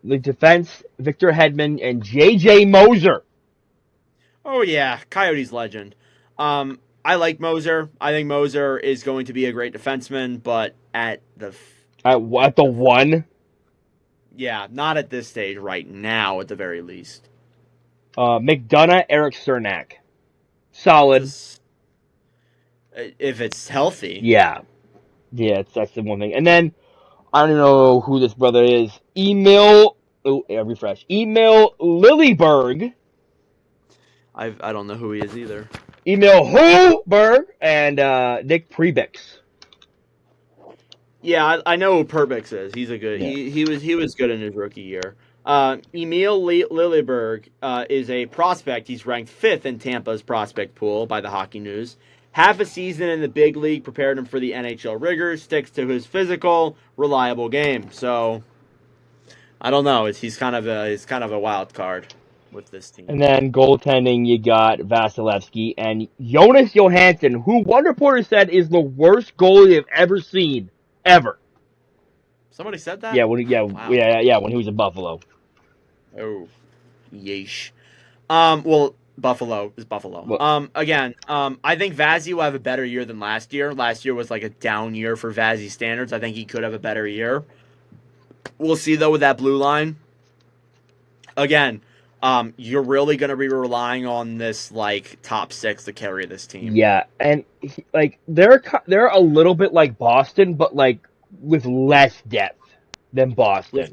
The defense, Victor Hedman and J.J. Moser. Oh, yeah. Coyotes legend. I like Moser. I think Moser is going to be a great defenseman, but at the one? Yeah, not at this stage right now, at the very least. McDonough, Eric Cernak. Solid. If it's healthy. Yeah, that's the one thing. And then, I don't know who this brother is. Emil Lilleberg. I don't know who he is either. Emil Hoberg and Nick Prebix. Yeah, I know who Perbix is. He's a good. Yeah. He was good in his rookie year. Emil Lilleberg is a prospect. He's ranked 5th in Tampa's prospect pool by the Hockey News. Half a season in the big league prepared him for the NHL rigors. Sticks to his physical, reliable game. So, I don't know. He's kind of a wild card. with this team. And then goaltending, you got Vasilevsky and Jonas Johansson, who one reporter said is the worst goalie they've ever seen, ever. Somebody said that? Yeah, Wow. when he was in Buffalo. Oh, yeesh. Well, Buffalo is Buffalo. Well, Again, I think Vazzy will have a better year than last year. Last year was like a down year for Vazzy standards. I think he could have a better year. We'll see though with that blue line. Again, you're really going to be relying on this like top 6 to carry this team. yeah, and they're a little bit like Boston, but like with less depth than Boston.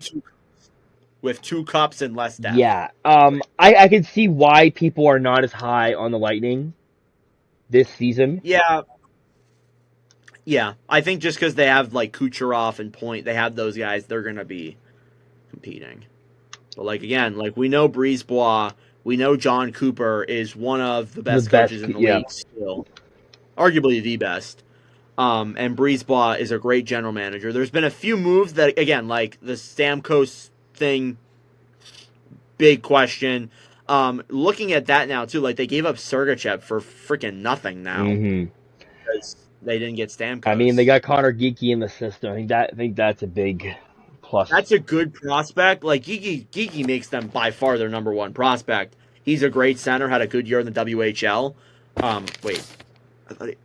With two cups and less depth. Yeah, I can see why people are not as high on the Lightning this season. Yeah. I think just because they have like Kucherov and Point, they have those guys. They're going to be competing. But like again, like we know Brisebois, we know John Cooper is one of the best coaches in the league still, arguably the best. And Brisebois is a great general manager. There's been a few moves that again, like the Stamkos thing, big question. Looking at that now too, like they gave up Sergachev for freaking nothing now because they didn't get Stamkos. I mean, they got Connor Geeky in the system. I think that's a big plus. That's a good prospect. Like Geeky makes them by far their number one prospect. He's a great center. Had a good year in the WHL.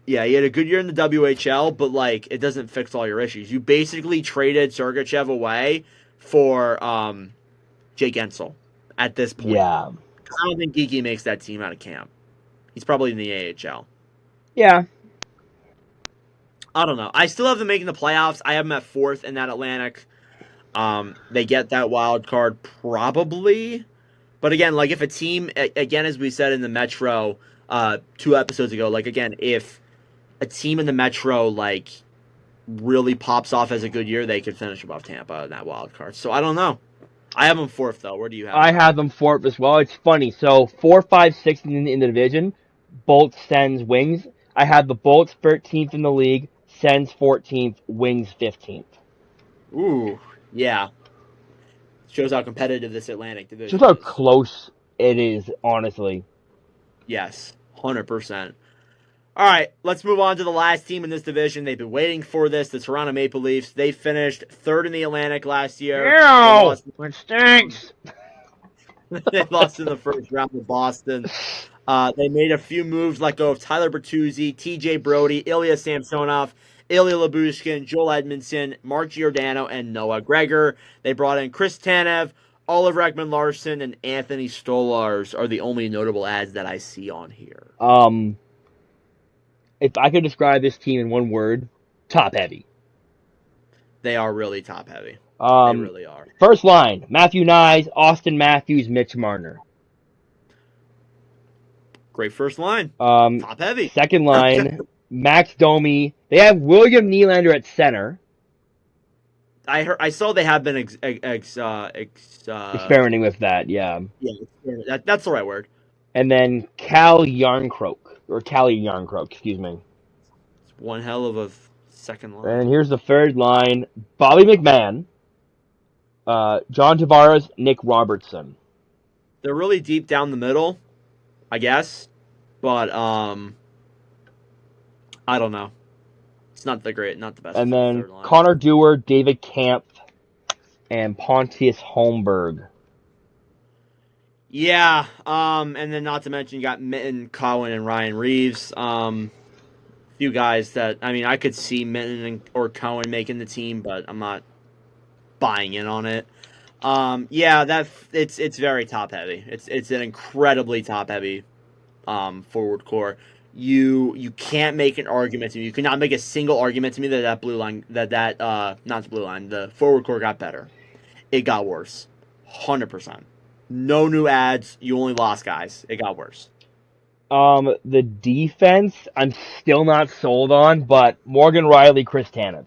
Yeah, he had a good year in the WHL, but like it doesn't fix all your issues. You basically traded Sergachev away for Jake Ensel at this point. Yeah. I don't think Geeky makes that team out of camp. He's probably in the AHL. Yeah. I don't know. I still have them making the playoffs. I have them at 4th in that Atlantic. They get that wild card probably. But again, like if a team, again, as we said in the Metro 2 episodes ago, like again, if a team in the Metro like really pops off as a good year, they could finish above Tampa in that wild card. So I don't know. I have them 4th though. Where do you have them? I have them 4th as well. It's funny. So 4, 5, 6 in the division. Bolts, Sens, Wings. I have the Bolts 13th in the league. Sens 14th. Wings 15th. Ooh, yeah. Shows how competitive this Atlantic division Shows how is. close it is, honestly. Yes, 100%. All right, let's move on to the last team in this division. They've been waiting for this, the Toronto Maple Leafs. They finished 3rd in the Atlantic last year. Ew! It stinks! They lost in the first round with Boston. They made a few moves, let go of Tyler Bertuzzi, TJ Brody, Ilya Samsonov, Ilya Lyubushkin, Joel Edmondson, Mark Giordano, and Noah Gregor. They brought in Chris Tanev, Oliver Ekman-Larsson, and Anthony Stolarz are the only notable adds that I see on here. If I could describe this team in one word, top-heavy. They are really top-heavy. They really are. First line, Matthew Nyes, Austin Matthews, Mitch Marner. Great first line. Top-heavy. Second line, Max Domi. They have William Nylander at center. I saw they have been experimenting with that, yeah. Yeah, that's the right word. And then Calle Jarnkrok, excuse me. It's one hell of a second line. And here's the third line, Bobby McMahon, John Tavares, Nick Robertson. They're really deep down the middle, I guess. But I don't know. It's not the best. And then Connor Dewar, David Kampf, and Pontius Holmberg. Yeah, and then not to mention you got Mitten, Cowan, and Ryan Reeves. Few guys that I could see Mitten or Cowan making the team, but I'm not buying in on it. It's very top heavy. It's an incredibly top heavy forward core. You can't make an argument to me. You cannot make a single argument to me that blue line not the blue line, the forward core got better. It got worse. 100%. No new ads. You only lost guys. It got worse. The defense, I'm still not sold on, but Morgan Riley, Chris Tanev.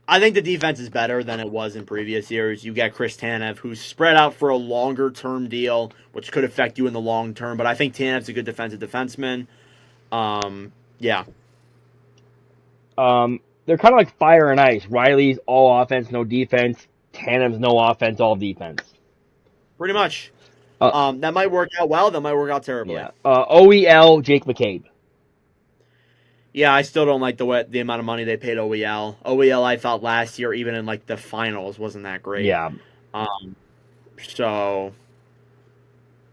I think the defense is better than it was in previous years. You get Chris Tanev, who's spread out for a longer-term deal, which could affect you in the long term, but I think Tanev's a good defensive defenseman. Yeah. They're kind of like fire and ice. Riley's all offense, no defense. Tanev's no offense, all defense. Pretty much. That might work out well. That might work out terribly. Yeah. OEL, Jake McCabe. Yeah, I still don't like the amount of money they paid OEL. OEL, I thought last year, even in like the finals, wasn't that great. Yeah. So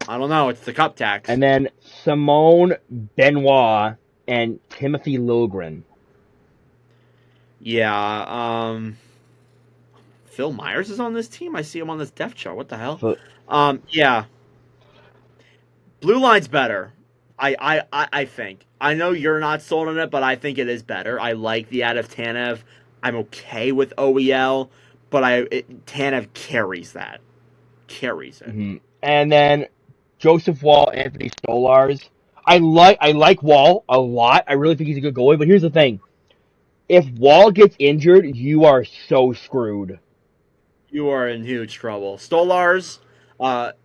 I don't know. It's the cup tax. And then Simone Benoit and Timothy Lilgren. Yeah. Phil Myers is on this team. I see him on this depth chart. What the hell? Yeah. Blue line's better. I think. I know you're not sold on it, but I think it is better. I like the out of Tanev. I'm okay with OEL, but Tanev carries that. Carries it. Mm-hmm. And then Joseph Wall, Anthony Stolars. I like Wall a lot. I really think he's a good goalie, but here's the thing. If Wall gets injured, you are so screwed. You are in huge trouble. Stolars,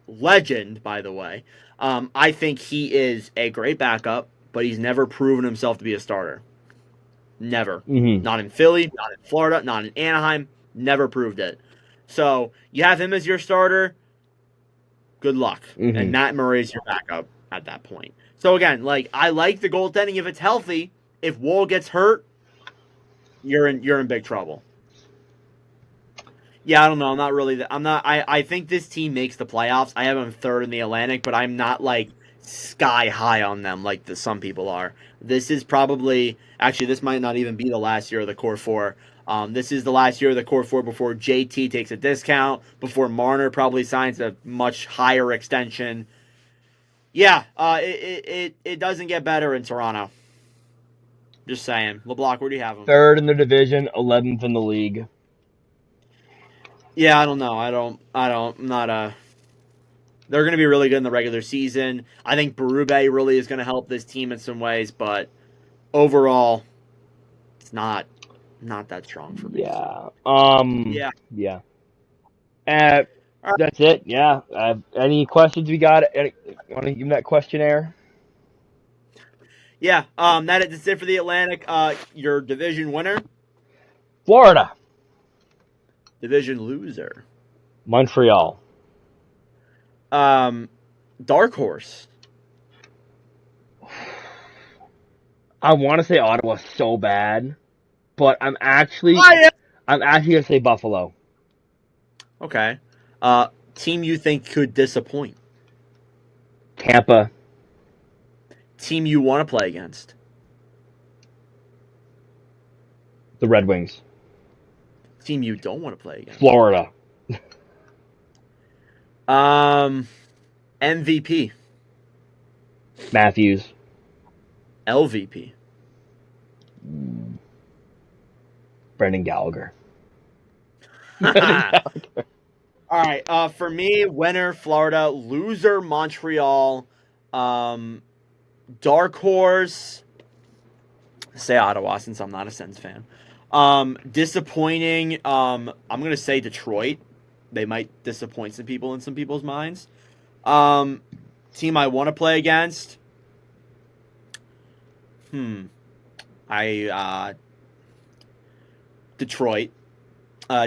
legend, by the way. I think he is a great backup, but he's never proven himself to be a starter. Never. Mm-hmm. Not in Philly, not in Florida, not in Anaheim. Never proved it. So you have him as your starter. Good luck. Mm-hmm. And Matt Murray's your backup at that point. So again, I like the goaltending if it's healthy. If Wall gets hurt, you're in big trouble. Yeah, I don't know. I'm not really. I think this team makes the playoffs. I have them third in the Atlantic, but I'm not sky high on them like some people are. This is probably this might not even be the last year of the core four. This is the last year of the core four before JT takes a discount, before Marner probably signs a much higher extension. Yeah, it doesn't get better in Toronto. Just saying. LeBlanc, where do you have them? Third in the division, 11th in the league. Yeah, I don't know. I'm not a. They're going to be really good in the regular season. I think Berube really is going to help this team in some ways, but overall, it's not that strong for me. Yeah. Yeah. Yeah. That's it. Yeah. Any questions we got? Want to give me that questionnaire? Yeah. That's it for the Atlantic. Your division winner. Florida. Division loser. Montreal. Dark horse. I want to say Ottawa so bad, but I'm actually gonna say Buffalo. Okay. Team you think could disappoint? Tampa. Team you want to play against? The Red Wings. Team you don't want to play against? Florida. MVP. Matthews. LVP. Brendan Gallagher. All right. For me, winner Florida, loser Montreal, dark horse. Say Ottawa since I'm not a Sens fan. Disappointing. I'm gonna say Detroit. They might disappoint some people in some people's minds. Team I want to play against. Detroit.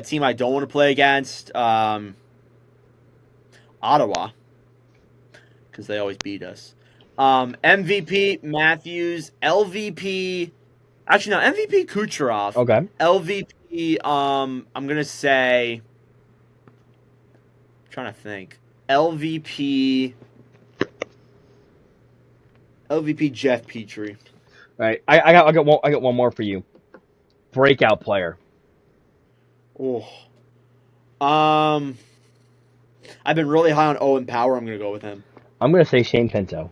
Team I don't want to play against. Ottawa. Because they always beat us. MVP Matthews. LVP. Actually, no. MVP Kucherov. Okay. LVP. I'm gonna say. I'm trying to think. LVP Jeff Petrie. All right. I got one more for you. Breakout player. Oh. I've been really high on Owen Power. I'm gonna go with him. I'm gonna say Shane Pinto.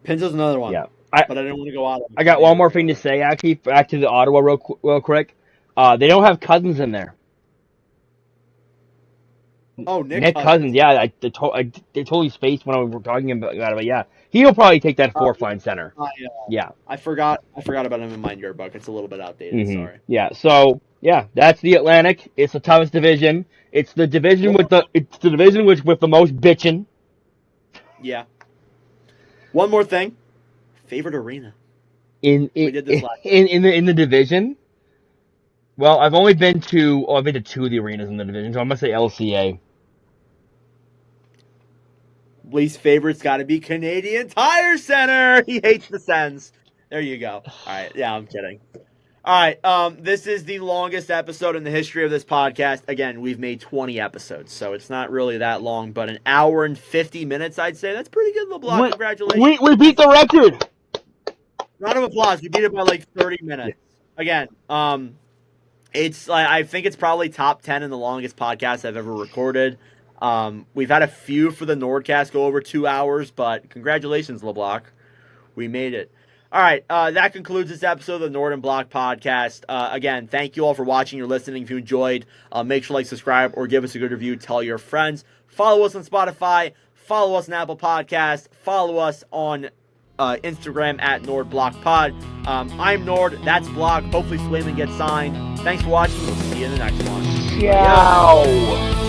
Pinto's another one. Yeah. But I didn't want to go out. I got one more thing to say, actually, back to the Ottawa real quick. They don't have Cousins in there. Oh, Nick Cousins, yeah. They totally spaced when I was talking about it, but yeah. He'll probably take that fourth line center. Yeah. I forgot about him in my yearbook. It's a little bit outdated, sorry. Yeah, so, yeah, that's the Atlantic. It's the toughest division. It's the division with the the most bitching. Yeah. One more thing. Favorite arena. We did this last in the division. Well, I've been to two of the arenas in the division, so I'm gonna say LCA. least favorite's got to be Canadian Tire Center. He hates the Sens. There you go. All right. Yeah, I'm kidding. All right. This is the longest episode in the history of this podcast. Again, we've made 20 episodes, so it's not really that long, but an hour and 50 minutes, I'd say. That's pretty good, LeBlanc. Congratulations. We beat the record. Round of applause. We beat it by like 30 minutes. Again, it's like I think it's probably top 10 in the longest podcast I've ever recorded. We've had a few for the Nordcast go over 2 hours, but congratulations, LeBlanc. We made it. All right, that concludes this episode of the Nord and Block podcast. Again, thank you all for watching or listening. If you enjoyed, make sure to like, subscribe, or give us a good review. Tell your friends. Follow us on Spotify. Follow us on Apple Podcasts. Follow us on Instagram at NordBlockPod. I'm Nord. That's Block. Hopefully Swayman gets signed. Thanks for watching. We'll see you in the next one. Ciao.